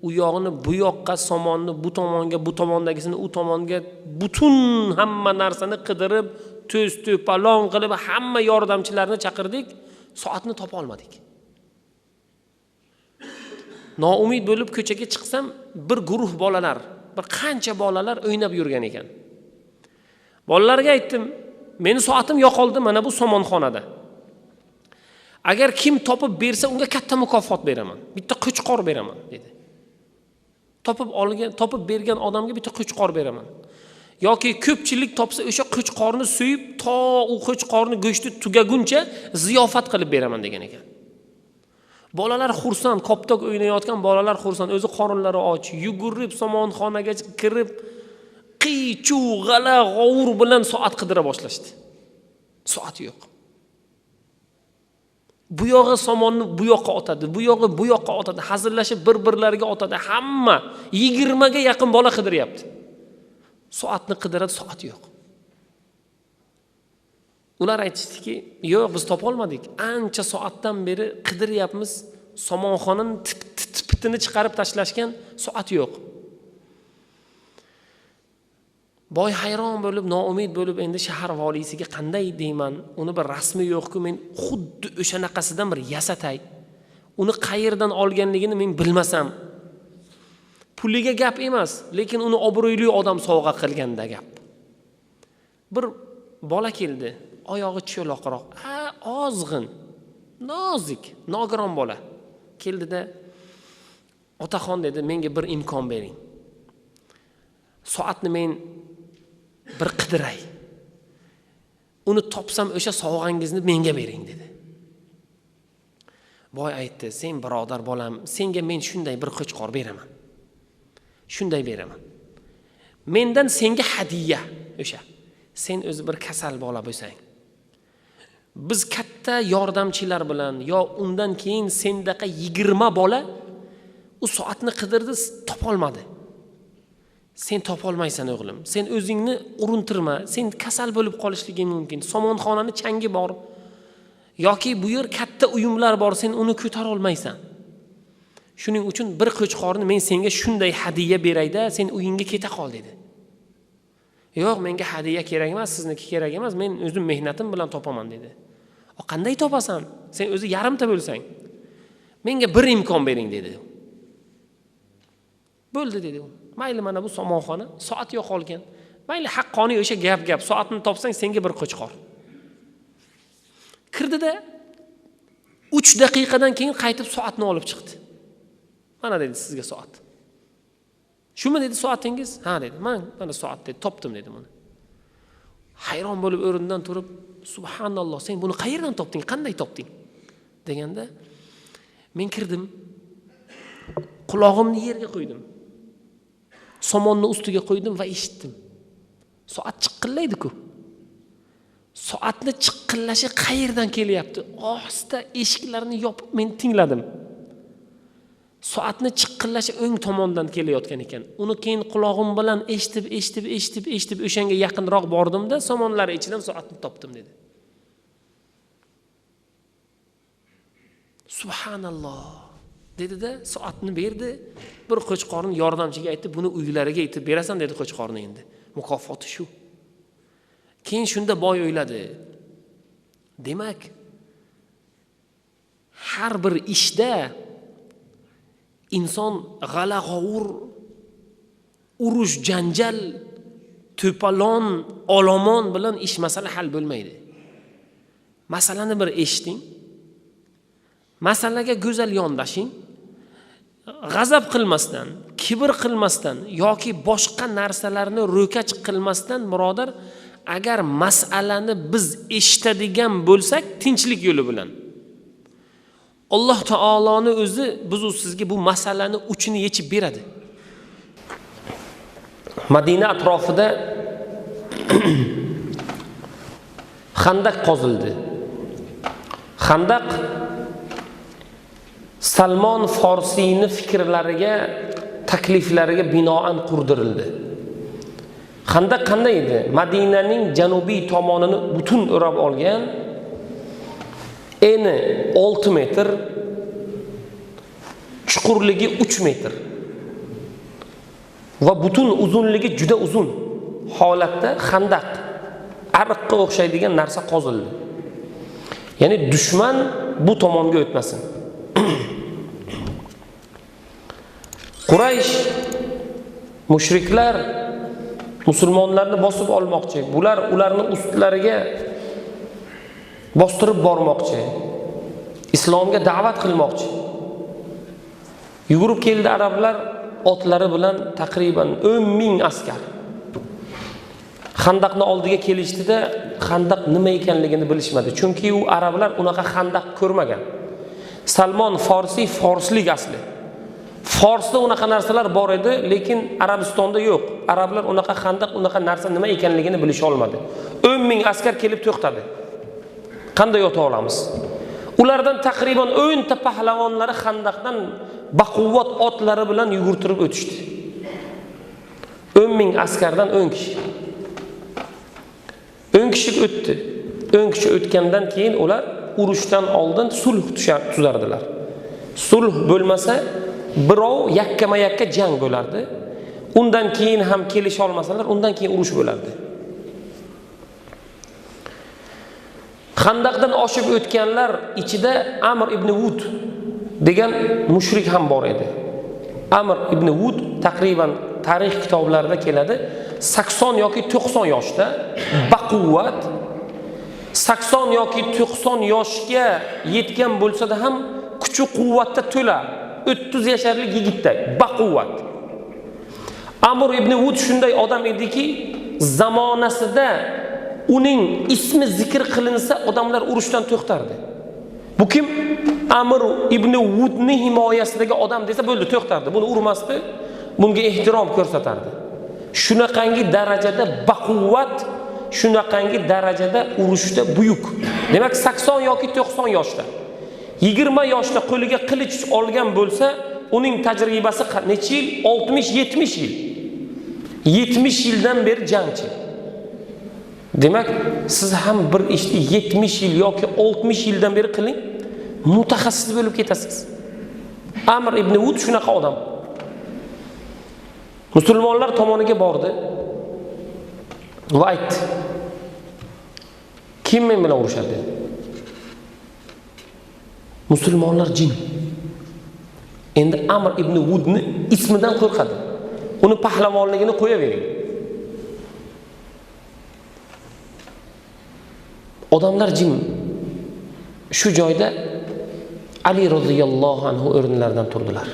u yo'g'ini bu yoqqa, somonni bu tomonga, bu tomondagisini u tomonga, butun hamma narsani qidirib, to'z-to'palon qilib hamma yordamchilarni chaqirdik, soatni topa olmadik. Noumid bo'lib ko'chaga chiqsam, bir guruh bolalar, bir qancha bolalar o'ynab yurgan ekan. Bolalarga aytdim, meni soatim yo'qoldi mana bu somonxonada. Agar kim topib bersa, unga katta mukofot beraman. Bitta qo'chqor beraman dedi. Topib bergan odamga bitta qo'chqor beraman. Yoki ko'pchilik topsa, o'sha qo'chqorni so'yib, to u qo'chqorni go'shti tugaguncha ziyofat qilib beraman degan ekan. Bolalar xursand, koptok o'ynayotgan bolalar xursand, o'zi qorinlari och, yugurib somonxonaga kirib, qiy-chuv, g'ala, g'ovur bilan soat qidira boshlashdi. Soat yo'q. Bu yog'i somonni bu yoqqa otadi, bu yog'i bu yoqqa otadi, hazillashib bir-birlariga otadi. Hamma 20 ga yaqin bola qidiryapti. Soatni qidiradi, soat yo'q. Ular aytishdiki, yo'q, biz topa olmadik. Ancha soatdan beri qidiryapmiz. Somonxonaning tipini chiqarib tashlashgan, soat yo'q. Boy hayron bo'lib, noumid bo'lib, endi shahar valiysiga qanday deyman? Uni bir rasmi yo'q-ku, men xuddi o'shanaqasidan bir yasatay. Uni qayerdan olganligini men bilmasam. Puliga gap emas, lekin uni obro'li odam sovg'a qilganda gap. Bir bola keldi, oyog'i cho'loqroq, ozg'in, nozik, nogiron bola. Keldida, "Otaxon," dedi, "menga bir imkon bering. Soatni men bir qidiray. Uni topsam o'sha sovg'angizni menga bering," dedi. Boy aytdi, "Sen birodar bolam, senga men shunday bir qo'chqor beraman. Shunday beraman. Mendan senga hadiya o'sha. Sen o'zi bir kasal bola bo'lsang, biz katta yordamchilar bilan yo undan keyin sendaqa 20 bola u soatni qidirdi, topolmadi. Sen topolmaysan o'g'lim. Sen o'zingni urintirma. Sen kasal bo'lib qolishliging mumkin. Somonxonani changi bor. Yoki bu yer katta uyumlar bor, sen uni ko'tara olmaysan. Shuning uchun bir qo'chqorni men senga shunday hadiya beray-da, sen uyingga keta qol," dedi. "Yo'q, menga hadiya kerak emas, sizniki kerak emas, men o'zim mehnatim bilan topaman," dedi. "Qanday topasan? Sen o'zi yarimta bo'lsang. Menga bir imkon bering," dedi. "Bo'ldi," dedi u. "Mayli, mana bu somonxona, soat yo'q qolgan. Mayli, haqqoniy o'sha gap, soatni topsang senga bir qo'chqor." Kirdida 3 daqiqadan keyin qaytib soatni olib chiqdi. "Mana," dedi, "sizga soat." "Shumi?" dedi, "soatingiz?" "Ha," dedi. "Mana soat," dedi, "topdim," dedi buni. Hayron bo'lib o'rnidan turib, "Subhanalloh, sen buni qayerdan topding? Qanday topding?" deganda, men kirdim. Quloqimni yerga qo'ydim. Somonni ustiga qo'ydim va eshitdim. Soat chiqillaydi-ku. Soatni chiqillashi qayerdan kelyapti? Ohista eshiklarni yopib men tingladim. Soatni chiqillashi o'ng tomondan kelayotgan ekan. Uni keyin quloqim bilan eshitib o'shanga yaqinroq bordim-da, somonlar ichidan soatni topdim, dedi. Subhanalloh, dedi-da, soatni berdi. Bir qo'chqorning yordamchiga aytdi, "Buni uylariga yetib berasan," dedi qo'chqorni endi. Mukofoti shu. Keyin shunda boy o'yladi. Demak, har bir ishda inson g'ala-g'ovur, urush, janjal, to'palon, olomon bilan ish masala hal bo'lmaydi. Masalani bir eshiting. Masalaga go'zal yondashing. G'azab qilmasdan, kibr qilmasdan yoki boshqa narsalarni ro'kach qilmasdan, birodar, agar masalani biz eshitadigan bo'lsak, tinchlik yo'li bilan Alloh taoloni o'zi biz sizga bu masalani uchini yechib beradi. Madina atrofida xandaq qozildi. Xandaq Salmon Forsiyning fikrlariga, takliflariga binoan qurdirildi. Xandaq qanday edi? Madinaning janubiy tomonini butun o'rab olgan, eni 6 metr, chuqurligi 3 metr va butun uzunligi juda uzun holatda xandaq, ariqqa o'xshaydigan narsa qozildi. Ya'ni dushman bu tomonga o'tmasin. Quraysh mushriklar musulmonlarni bosib olmoqchi. Bular ularni ustlariga bostirib bormoqchi. Islomga da'vat qilmoqchi. Yugurib keldi arablar otlari bilan taqriban 10,000 askar. Xandaqni oldiga kelishdida xandaq nima ekanligini bilishmadi. Chunki u arablar unaqa xandaq ko'rmagan. Salmon Forsiy forslik asli. Forsda unaqa narsalar bor edi, lekin Arabistonda yo'q. Arablar unaqa xandaq, unaqa narsa nima ekanligini bilisha olmadi. 10,000 askar kelib to'xtadi. Qanday o'ta olamiz? Ulardan taqriban 10 ta pahlavonlari Xandaqdan baquvvat otlari bilan yugurtirib o'tishdi. 10 ming askardan 10 kishi. 10 kishi o'tdi. 10 kishi o'tgandan keyin ular urushdan oldin sulh tuzardilar. Sulh bo'lmasa, birov yakkama-yakka jang bo'lardi. Undan keyin ham kelisha olmasalar, undan keyin urush bo'lardi. Xandaqdan oshib o'tganlar ichida Amr ibn Wud degan mushrik ham bor edi. Amr ibn Wud taqriban tarix kitoblarida keladi, 80 yoki 90 yoshda baquvvat, 80 yoki 90 yoshga yetgan bo'lsa-da ham kuchi quvvatda to'la, 30 yasharlik yigitday baquvvat. Amr ibn Wud shunday odam ediki, zamonasida uning ismi zikr qilinsa odamlar urushdan to'xtardi. Bu kim? Amr ibn Wudning himoyasidagi odam desa bo'ldi, to'xtardi. Buni urmasdi, bunga ehtirom ko'rsatardi. Shunaqangi darajada baquvvat, shunaqangi darajada urushda buyuk. Demak 80 yoki 90 yoshda. 20 yoshda qo'liga qilich olgan bo'lsa, uning tajribasi necha yil? 60-70 yil. 70 yildan beri jangchi. Demak, siz ham bir ishni 70 yil yoki 60 yildan beri qiling, mutaxassis bo'lib ketasiz. Amr ibn Wud shunaqa odam. Musulmonlar tomoniga bordi va aytdi: "Kim men bilan urushadi?" dedi. Musulmonlar jin. Endi Amr ibn Wudni ismidan qo'rqadi. Uni pahlavonligini qo'yavering. Odamlar jim. Shu joyda Ali roziyallohu anhu o'rinlaridan turdilar.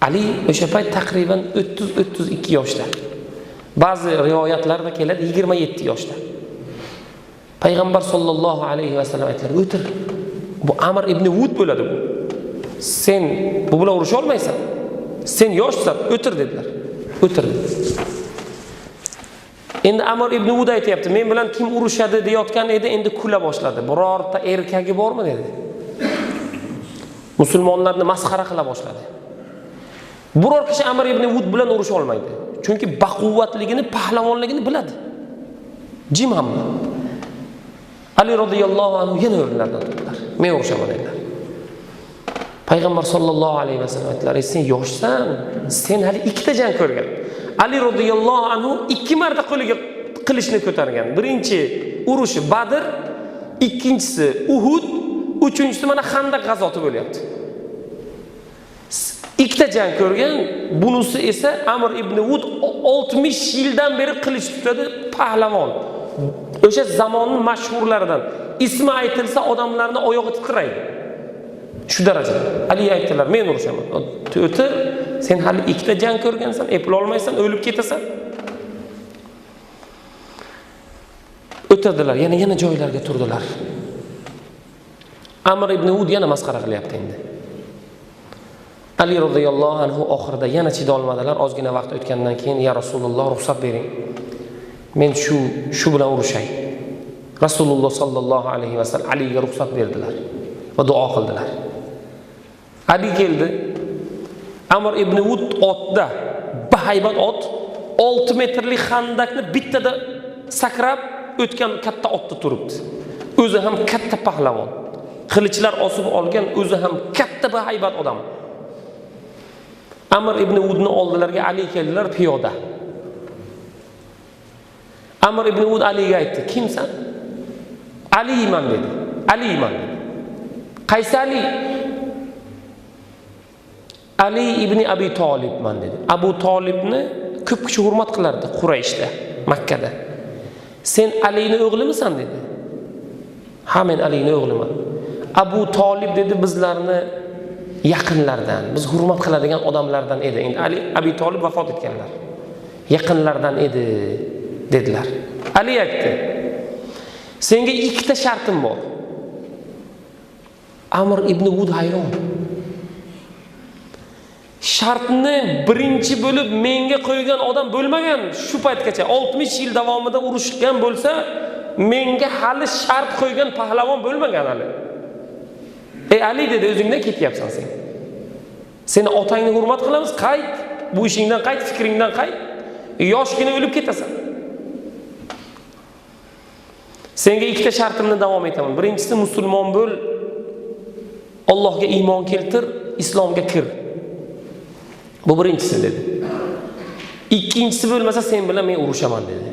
Ali o'sha payt taqriban 30-32 yoshda. Ba'zi rivoyatlarda keladi 27 yoshda. Payg'ambar sollallohu alayhi va sallam aytdilar: "O'tir. Bu Amr ibn Wud bo'ladi bu. Sen bu bilan urusha olmaysan. Sen yoshsan, o'tir" dedilar. O'tirdi. Endi Amr ibn Wud aytayapti, men bilan kim urushadi deyotgan edi, endi kula boshladi. Birorta erkagi bormi dedi. Musulmonlarni masxara qila boshladi. Biror kishi Amr ibn Wud bilan urusha olmaydi. Chunki baquvvatligini, pahlavonligini biladi. Jim hamma. Ali roziyallohu anhu yana o'rinlardan turdilar. Men urushaman dedilar. Payg'ambar sollallohu alayhi vasallam aytdilar: "Sen yoshsan, sen hali ikkita jang ko'rgan." Ali roziyallohu anhu 2 marta qo'liga qilichni ko'targan. Birinchi urushi Badr, ikkinchisi Uhud, uchinchisi mana Xandaq g'azoti bo'lyapti. Ikkita jang ko'rgan, bunisi esa Amr ibn Wud 60 yildan beri qilich tutadi, pahlavon. O'sha zamonning mashhurlaridan. Ismi aytilsa odamlarni oyog'i titraydi. Shu darajada. Ali aytdilar: "Men urushaman." O'tir, sen hali ikkita jang ko'rgansan, eplay olmaysan, o'lib ketasan. O'tirdilar, yana joylarga turdilar. Amr ibn Wud yana masxara qilyapti endi. Ali roziyallohu anhu oxirida yana chida olmadilar. Ozgina vaqt o'tgandan keyin: "Ya Rasululloh, ruxsat bering. Men shu bilan urushay." Rasululloh sallallohu alayhi va sallam Aliga ruxsat berdilar va duo qildilar. Ali keldi. Amr ibn Wud otda, bahaybat ot, 6 metrlik xandaqni bittada sakrab o'tgan katta otda turibdi. O'zi ham katta pahlavon. Qilichlar osib olgan, o'zi ham katta bahaybat odam. Amr ibn Wudni oldilariga Ali keldilar piyoda. Amr ibn Wud Aliga aytdi: "Kimsan?" "Aliman" dedi. "Aliman." "Qaysi Ali?" "Ali ibn Abi Tolibman" dedi. Abu Tolibni ko'p kishi hurmat qilardi Qurayshda, Makkada. "Sen Alining o'g'limisan?" dedi. "Ha, men Alining o'g'liman." Abu Tolib dedi, bizlarni yaqinlardan, biz hurmat qiladigan odamlardan edi. Endi Ali Abi Tolib vafot etganlar. Yaqinlardan edi dedilar. Ali aytdi: "Senga ikkita shartim bor." Amr ibn Wud hayron. Shartni birinchi bo'lib menga qo'ygan odam bo'lmagan shu paytgacha 60 yil davomida urushgan bo'lsa, menga hali shart qo'ygan pahlavon bo'lmagan hali. Ey Ali dedi, o'zingdan ketyapsan sen. Seni otangni hurmat qilamiz, qayt. Bu ishingdan qayt, fikringdan qayt. Yoshgina o'lib ketasan. Senga ikkita shartimni davom etaman. Birinchisi musulmon bo'l, Allohga iymon keltir, islomga kir. Bu birinchisi dedi. Ikkinchisi bo'lmasa sen bilan men urushaman dedi.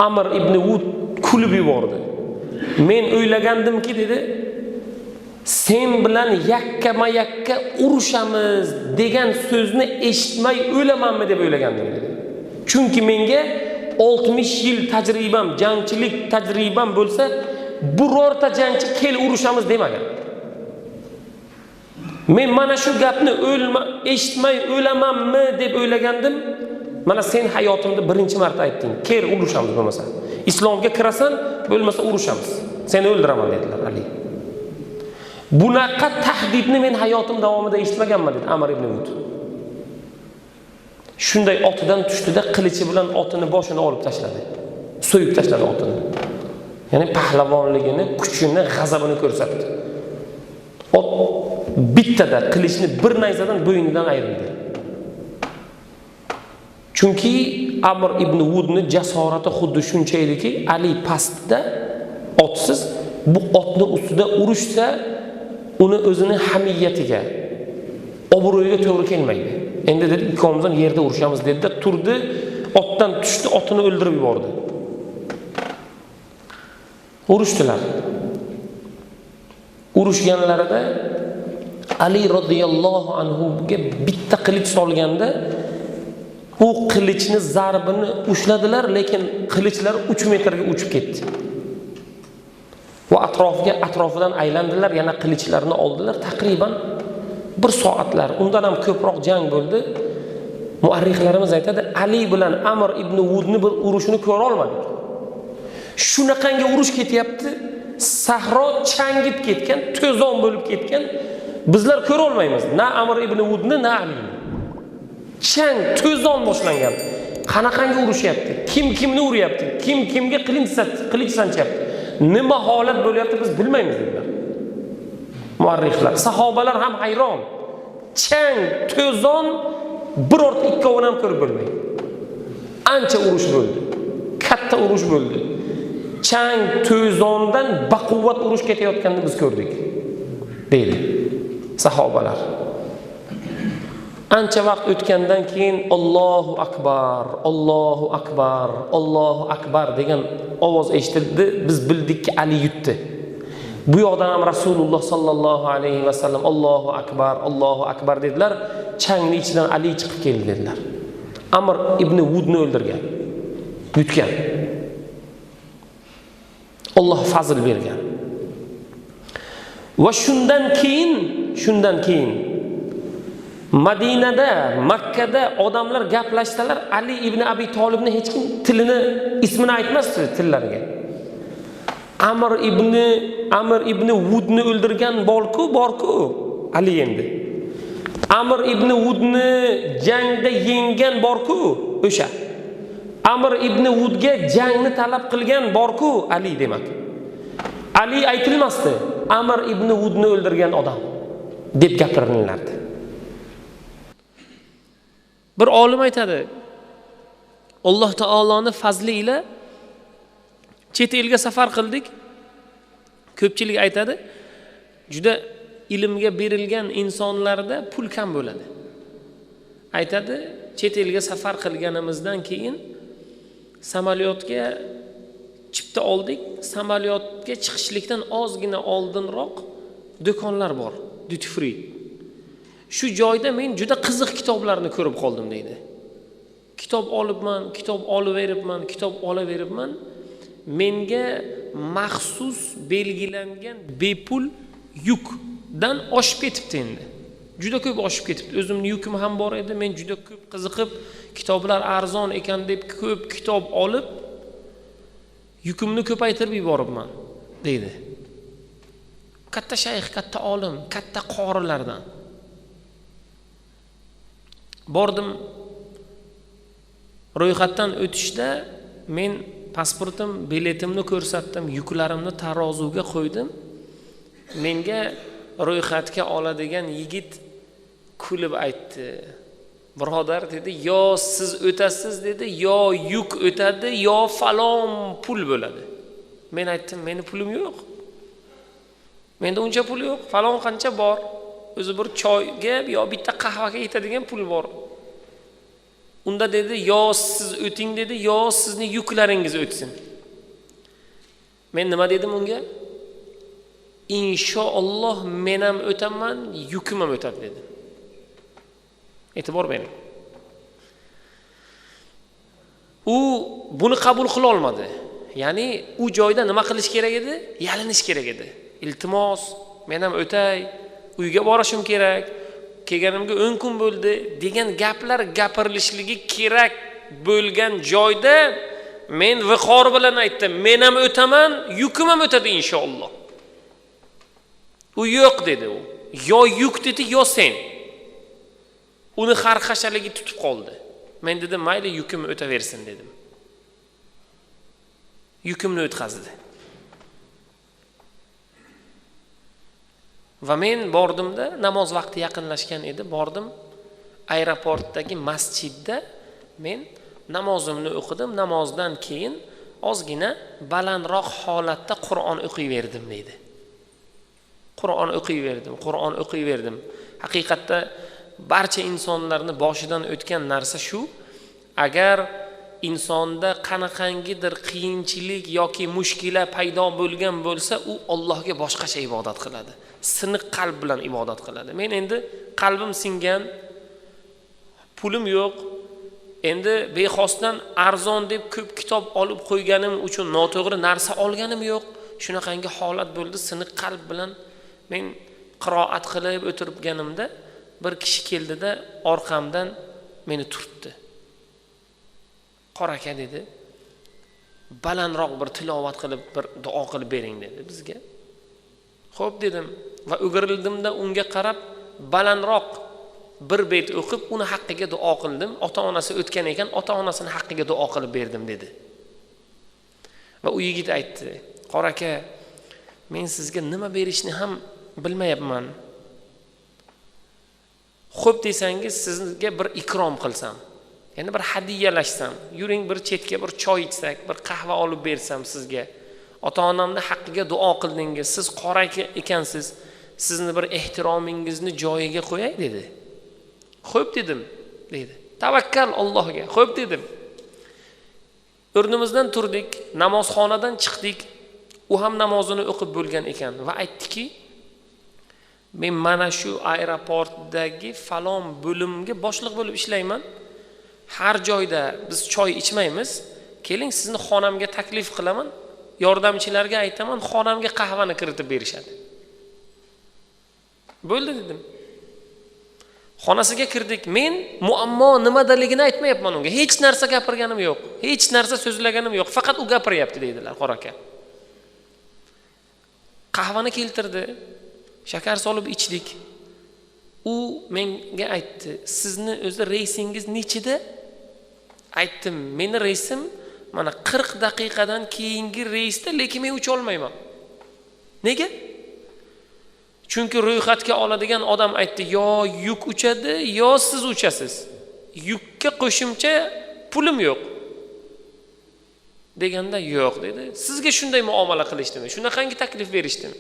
Amr ibn Wud kulib yubordi. Men o'ylagandimki dedi, sen bilan yakkama-yakka urushamiz degan so'zni eshitmay o'lamanmi deb o'ylagandim dedi. Chunki menga 60 yil tajribam, jangchilik tajribam bo'lsa, birorta jangchi kel urushamiz demagan. Men mana shu gapni eshitmay o'lamanmi deb o'ylagandim. Mana sen hayotimda birinchi marta aytding, kel urushamiz bo'lmasa. Islomga kirasan, bo'lmasa urushamiz. Seni o'ldiraman dedilar Ali. Bunaqa tahdidni men hayotim davomida eshitmaganman dedi Amr ibn Wud. Shunday otidan tushdida qilichi bilan otini boshini olib tashladi. So'yib tashladi otini. Ya'ni pahlavonligini, kuchini, g'azabini ko'rsatdi. Ot bittada qilichni bir nayzadan bo'ynidan ayrildi. Chunki Amr ibn Wudning jasorati xuddi shuncha ediki, Ali pastda otsiz bu otni ustida urushsa, uni o'zini hamiyatiga, obro'yiga to'g'ri kelmaydi. Endi dedi, ikkovimizdan yerda urushamiz dedi-da, turdi, otdan tushdi, otini o'ldirib yubordi. Urushdilar. Urushganlarida Ali radhiyallohu anhu ga bitta qilich solganda, u qilichni zarbini ushladilar, lekin qilichlar 3 metrga uchib ketdi. Va atrofidan aylandilar, yana qilichlarni oldilar. Taqriban 1 soatlar, undan ham ko'proq jang bo'ldi. Muarrixlarimiz aytadi, Ali bilan Amr ibn Wudni bir urushini ko'ra olmadik. Shunaqangi urush ketyapti, sahro changib ketgan, to'zon bo'lib ketgan. Bizlar ko'ra olmaymiz. Na Amr ibn Wudni, na Ali. Chang, to'zon boshlangan. Qanaqangi urushyapti? Kim kimni uryapti? Kim kimga qilich sanchyapti? Nima holat bo'lyapti biz bilmaymiz dedilar. Muarrixlar, sahobalar ham hayron. Chang, to'zon birorta ikkovini ham ko'rib bo'lmaydi. Ancha urush bo'ldi. Katta urush bo'ldi. Chang, to'zondan baquvvat urush ketayotganini biz ko'rdik. Deydi sahobalar. Ancha vaqt o'tgandan keyin Allohu akbar, Allohu akbar, Allohu akbar degan ovoz eshitildi. Biz bildikki Ali yutdi. Bu yoqdan ham Rasululloh sallallohu alayhi va sallam Allohu akbar dedilar. Changni ichidan Ali chiqib keldi dedilar. Amr ibn Wudni o'ldirgan. Yutgan. Alloh fazl bergan. Va shundan keyin Madinada, Makkada odamlar gaplashsalar, Ali ibn Abi Tolibni hech kim ismini aytmasdi tillariga. Amr ibn Wudni o'ldirgan borku Ali endi. Amr ibn Wudni jangda yenggan borku o'sha. Amr ibn Wudga jangni talab qilgan borku Ali demak. Ali aytilmasdi, Amr ibn Wudni o'ldirgan odam deb gapirinilardi. Bir olim aytadi, Alloh taoloning fazli ila chet elga safar qildik. Ko'pchilik aytadi, juda ilmga berilgan insonlarda pul kam bo'ladi. Aytadi, chet elga safar qilganimizdan keyin samolyotga chipta oldik. Samolyotga chiqishlikdan ozgina oldinroq do'konlar bor, duty free. Shu joyda men juda qiziq kitoblarni ko'rib qoldim deydi. Kitob olaveribman. Menga maxsus belgilangan bepul yukdan oshib ketibdi endi. Juda ko'p oshib ketibdi. O'zimning yukim ham bor edi. Men juda ko'p qiziqib, kitoblar arzon ekan deb ko'p kitob olib, yukimni ko'paytirib yuboribman deydi. Katta shayx, katta olim, katta qorilardan. Bordim, ro'yxatdan o'tishda men pasportim, biletimni ko'rsatdim, yuklarimni tarozuga qo'ydim. menga ro'yxatga oladigan yigit kulib aytdi. Birodar dedi, yo siz o'tasiz dedi, yo yuk o'tadi, yo falon pul bo'ladi. Men aytdim, meni pulim yo'q. Menda uncha pul yo'q. Falon qancha bor. O'zi bir choyga yo bitta qahvaga yetadigan pul bor. Unda dedi, yo siz o'ting dedi, yo sizni yuklaringiz o'tsin. Men nima dedim unga? Inshaalloh men ham o'taman, yukim ham o'tadi dedim. E'tibor bering. U buni qabul qila olmadi. Ya'ni u joyda nima qilish kerak edi? Yalinish kerak edi. Iltimos, men ham o'tay, uyga borishim kerak. Kelganimga 10 kun bo'ldi degan gaplar gapirilishligi kerak bo'lgan joyda men viqor bilan aytdim, men ham o'taman, yukim ham o'tadi inshaalloh. U yo'q dedi u. Yo yuk dedi, yo sen. Uni xarxashaligi tutib qoldi. Men dedim, mayli yukim o'taversin dedim. Yukimni o'tkazdi. Va men bordimda, namoz vaqti yaqinlashgan edi, bordim aeroportdagi masjidda men namozimni o'qidim. Namozdan keyin ozgina balandroq holatda Qur'on o'qiyverdim dedi. Qur'on o'qiyverdim. Haqiqatda barcha insonlarning boshidan o'tgan narsa shu. Agar insonda qanaqangidir qiyinchilik yoki mushkila paydo bo'lgan bo'lsa, u Allohga boshqacha ibodat qiladi. Siniq qalb bilan ibodat qiladi. Men endi qalbim singan, pulim yo'q. Endi bexosdan arzon deb ko'p kitob olib qo'yganim uchun noto'g'ri narsa olganim yo'q. Shunaqangi holat bo'ldi, siniq qalb bilan men qiroat qilib o'tirganimda bir kishi keldida orqamdan meni turtdi. Qor aka dedi, balandroq bir tilovat qilib bir duo qilib bering dedi bizga. Xo'p dedim va o'girildim-da unga qarab balandroq bir bet o'qib uni haqqiga duo qildim. Ota-onasi o'tgan ekan, ota-onasining haqqiga duo qilib berdim dedi. Va u yigit aytdi, "Qor aka, men sizga nima berishni ham bilmayapman. Xo'p desangiz sizga bir ikrom qilsam, ya'ni bir hadiyalashsam, yuring bir chetga bir choy ichsak, bir qahva olib bersam sizga. Ota-onamning haqqiga duo qildingiz, siz qor aka ekansiz, sizni bir ehtiromingizni joyiga qo'yay" dedi. "Xo'p dedim" dedi. "Tavakkal Allohga." "Xo'p dedim." O'rnimizdan turdik, namozxonadan chiqdik. U ham namozini o'qib bo'lgan ekan va aytdiki, "Men mana shu aeroportdagi falon bo'limga boshliq bo'lib ishlayman. Har joyda biz choy ichmaymiz. Keling sizni xonamga taklif qilaman. Yordamchilarga aytaman, xonamga qahvani kiritib berishadi." Bo'ldi dedim. Xonasiga kirdik. Men muammo nimadaligini aytmayapman unga. Hech narsa gapirganim yo'q. Hech narsa so'zlaganim yo'q. Faqat u gapiryapti deydilar qor aka. Qahvani keltirdi. Shakar solib ichdik. U menga aytdi, "Sizni o'zi reysingiz nechida?" Aytdim, "Meni reysim mana 40 daqiqadan keyingi reysda, lekin men ucha olmayman." Nega? Chunki ro'yxatga oladigan odam aytdi, "Yo yuk uchadi, yo siz uchasiz. Yukka qo'shimcha pulim yo'q." Deganda, "Yo'q" dedi. "Sizga shunday muomala qilishdimi? Shunaqangi taklif berishdimi?"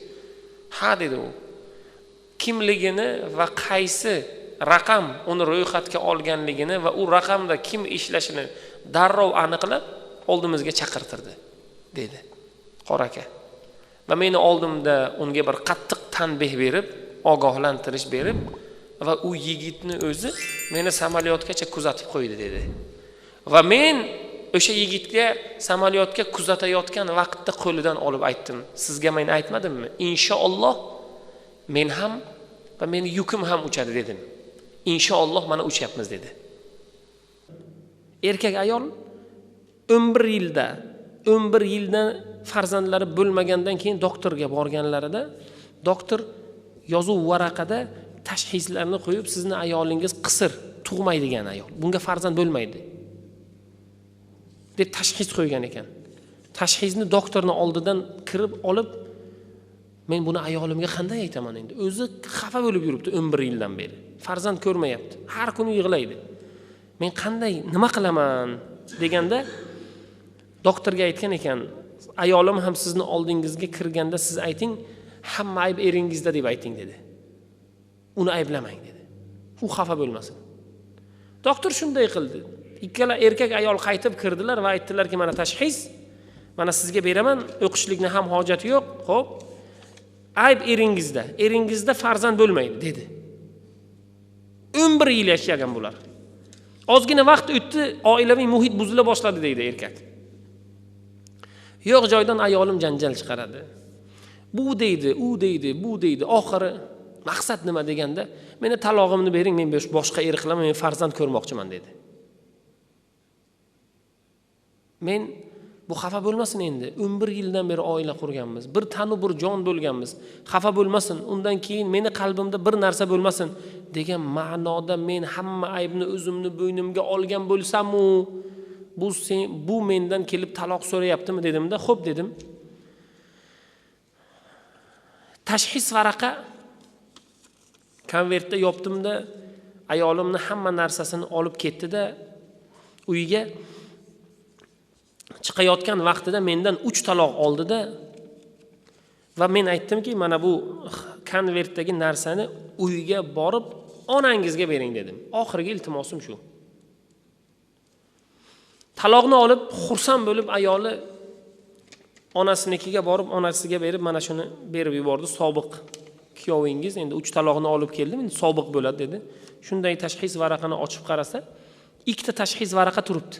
"Ha" dedi u. Kimligini va qaysi raqam uni ro'yxatga olganligini va u raqamda kim ishlashini darrov aniqlab oldimizga chaqirtirdi dedi qor aka. Va meni oldimda unga bir qattiq tanbeh berib, ogohlantirish berib va u yigitni o'zi meni samolyotgacha kuzatib qo'ydi dedi. Va men o'sha yigitga samolyotga kuzatayotgan vaqtda qo'lidan olib aytdim, "Sizga men aytmadimmi? Inshaalloh men ham va meni yukim ham uchadi" dedim. "Inshaalloh mana uchyapmiz" dedi. Erkak ayol 11 yildan farzandlari bo'lmagandan keyin doktorga borganlarida doktor yozuv varaqada tashxislarni qo'yib, "Sizni ayolingiz qisir, tug'maydigan ayol. Bunga farzand bo'lmaydi" deb tashxis qo'ygan ekan. Tashxisni doktorning oldidan kirib olib Men buni ayolimga qanday aytaman endi? O'zi xafa bo'lib yuribdi 11 yildan beri. Farzand ko'rmayapti. Har kuni yig'laydi. Men qanday, nima qilaman deganda doktorga aytgan ekan, ayolim ham sizni oldingizga kirganda siz ayting, hamma ayb eringizda deb ayting dedi. Uni ayblamang dedi. U xafa bo'lmasin. Doktor shunday qildi. Ikkala erkak ayol qaytib kirdilar va aytdilarki, mana tashxis, mana sizga beraman, o'qishlikni ham hojati yo'q. Xo'p, ayb eringizda. Eringizda farzand bo'lmaydi dedi. 11 yil yashagan bular. Ozgina vaqt o'tdi, oilaviy muhit buzila boshladi deydi erkak. Yo'q joydan ayolim janjal chiqaradi. Bu deydi, u deydi, bu deydi. Oxiri maqsad nima deganda, meni talog'imni bering, men boshqa er qilaman, men farzand ko'rmoqchiman dedi. Men bu xafa bo'lmasin endi. 11 yildan beri oila qurganmiz. Bir tanu bir jon bo'lganmiz. Xafa bo'lmasin. Undan keyin meni qalbimda bir narsa bo'lmasin degan ma'noda men hamma aybni o'zimni bo'ynimga olgan bo'lsam-u, bu mendan kelib taloq so'rayaptimi dedimda, xo'p dedim. Tashxis varaqa konvertda yopdimda, ayolimni hamma narsasini olib ketdi-da, uyiga chiqayotgan vaqtida mendan 3 taloq oldi-da va men aytdimki, mana bu konvertdagi narsani uyiga borib onangizga bering dedim. Oxirgi iltimosim shu. Taloqni olib, xursand bo'lib ayoli onasinikiga borib, onasiga berib, mana shuni berib yubordi. Sobiq kuyovingiz endi 3 taloqni olib keldim, endi sobiq bo'ladi dedi. Shunday tashxis varaqani ochib qarasa, ikkita tashxis varaqa turibdi.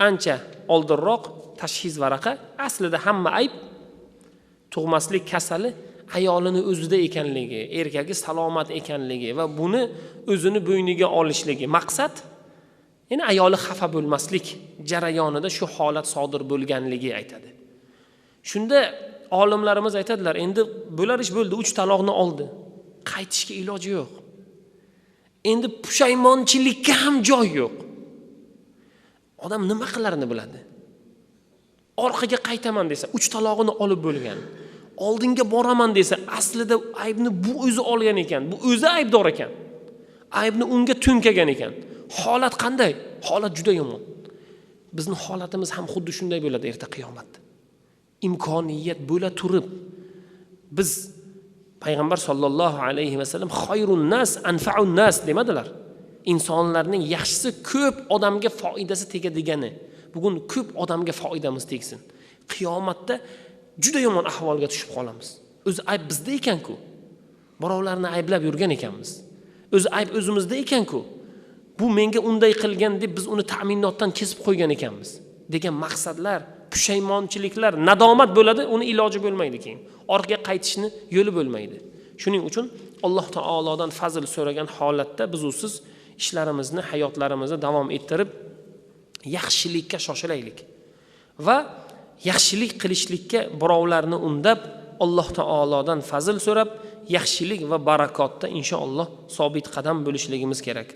Ancha oldinroq tashxis varaqa, aslida hamma ayb tug'maslik kasali ayolini o'zida ekanligi, erkagi salomat ekanligi va buni o'zini bo'yniga olishligi. Maqsad ya'ni ayoli xafa bo'lmaslik jarayonida shu holat sodir bo'lganligi aytadi. Shunda olimlarimiz aytadilar, endi bo'lar ish bo'ldi, 3 taloqni oldi. Qaytishga iloji yo'q. Endi pushaymonchilikka ham joy yo'q. Odam nima qilarini biladi. Orqaga qaytaman desa, 3 talog'ini olib bo'lgan. Oldinga boraman desa, aslida aybni bu o'zi olgan ekan. Bu o'zi aybdor ekan. Aybni unga to'nkagan ekan. Holat qanday? Holat juda yomon. Bizning holatimiz ham xuddi shunday bo'ladi erta qiyomatda. Imkoniyat bo'la turib biz payg'ambar sollallohu alayhi vasallam xoyrun nas anfa'un nas demadilar. İnsonlarning yaxshisi ko'p odamga foydasi tegadigani. Bugun ko'p odamga foydamiz tegsin. Qiyomatda juda yomon ahvolga tushib qolamiz. O'zi ayb bizda ekan-ku. Birovlarni ayblab yurgan ekanmiz. O'zi ayb o'zimizda ekan-ku. Bu menga unday qilgan deb biz uni ta'minotdan kesib qo'ygan ekanmiz degan maqsadlar, pushaymonchiliklar, nadomat bo'ladi, uni iloji bo'lmaydi keyin. Orqaga qaytishni yo'li bo'lmaydi. Shuning uchun Alloh taolodan fazl so'ragan holatda biz usiz ishlarimizni, hayotlarimizni davom ettirib yaxshilikka shoshilaylik va yaxshilik qilishlikka birovlarni undab Alloh taolodan fazl so'rab yaxshilik va barakotda inshaalloh sobit qadam bo'lishligimiz kerak.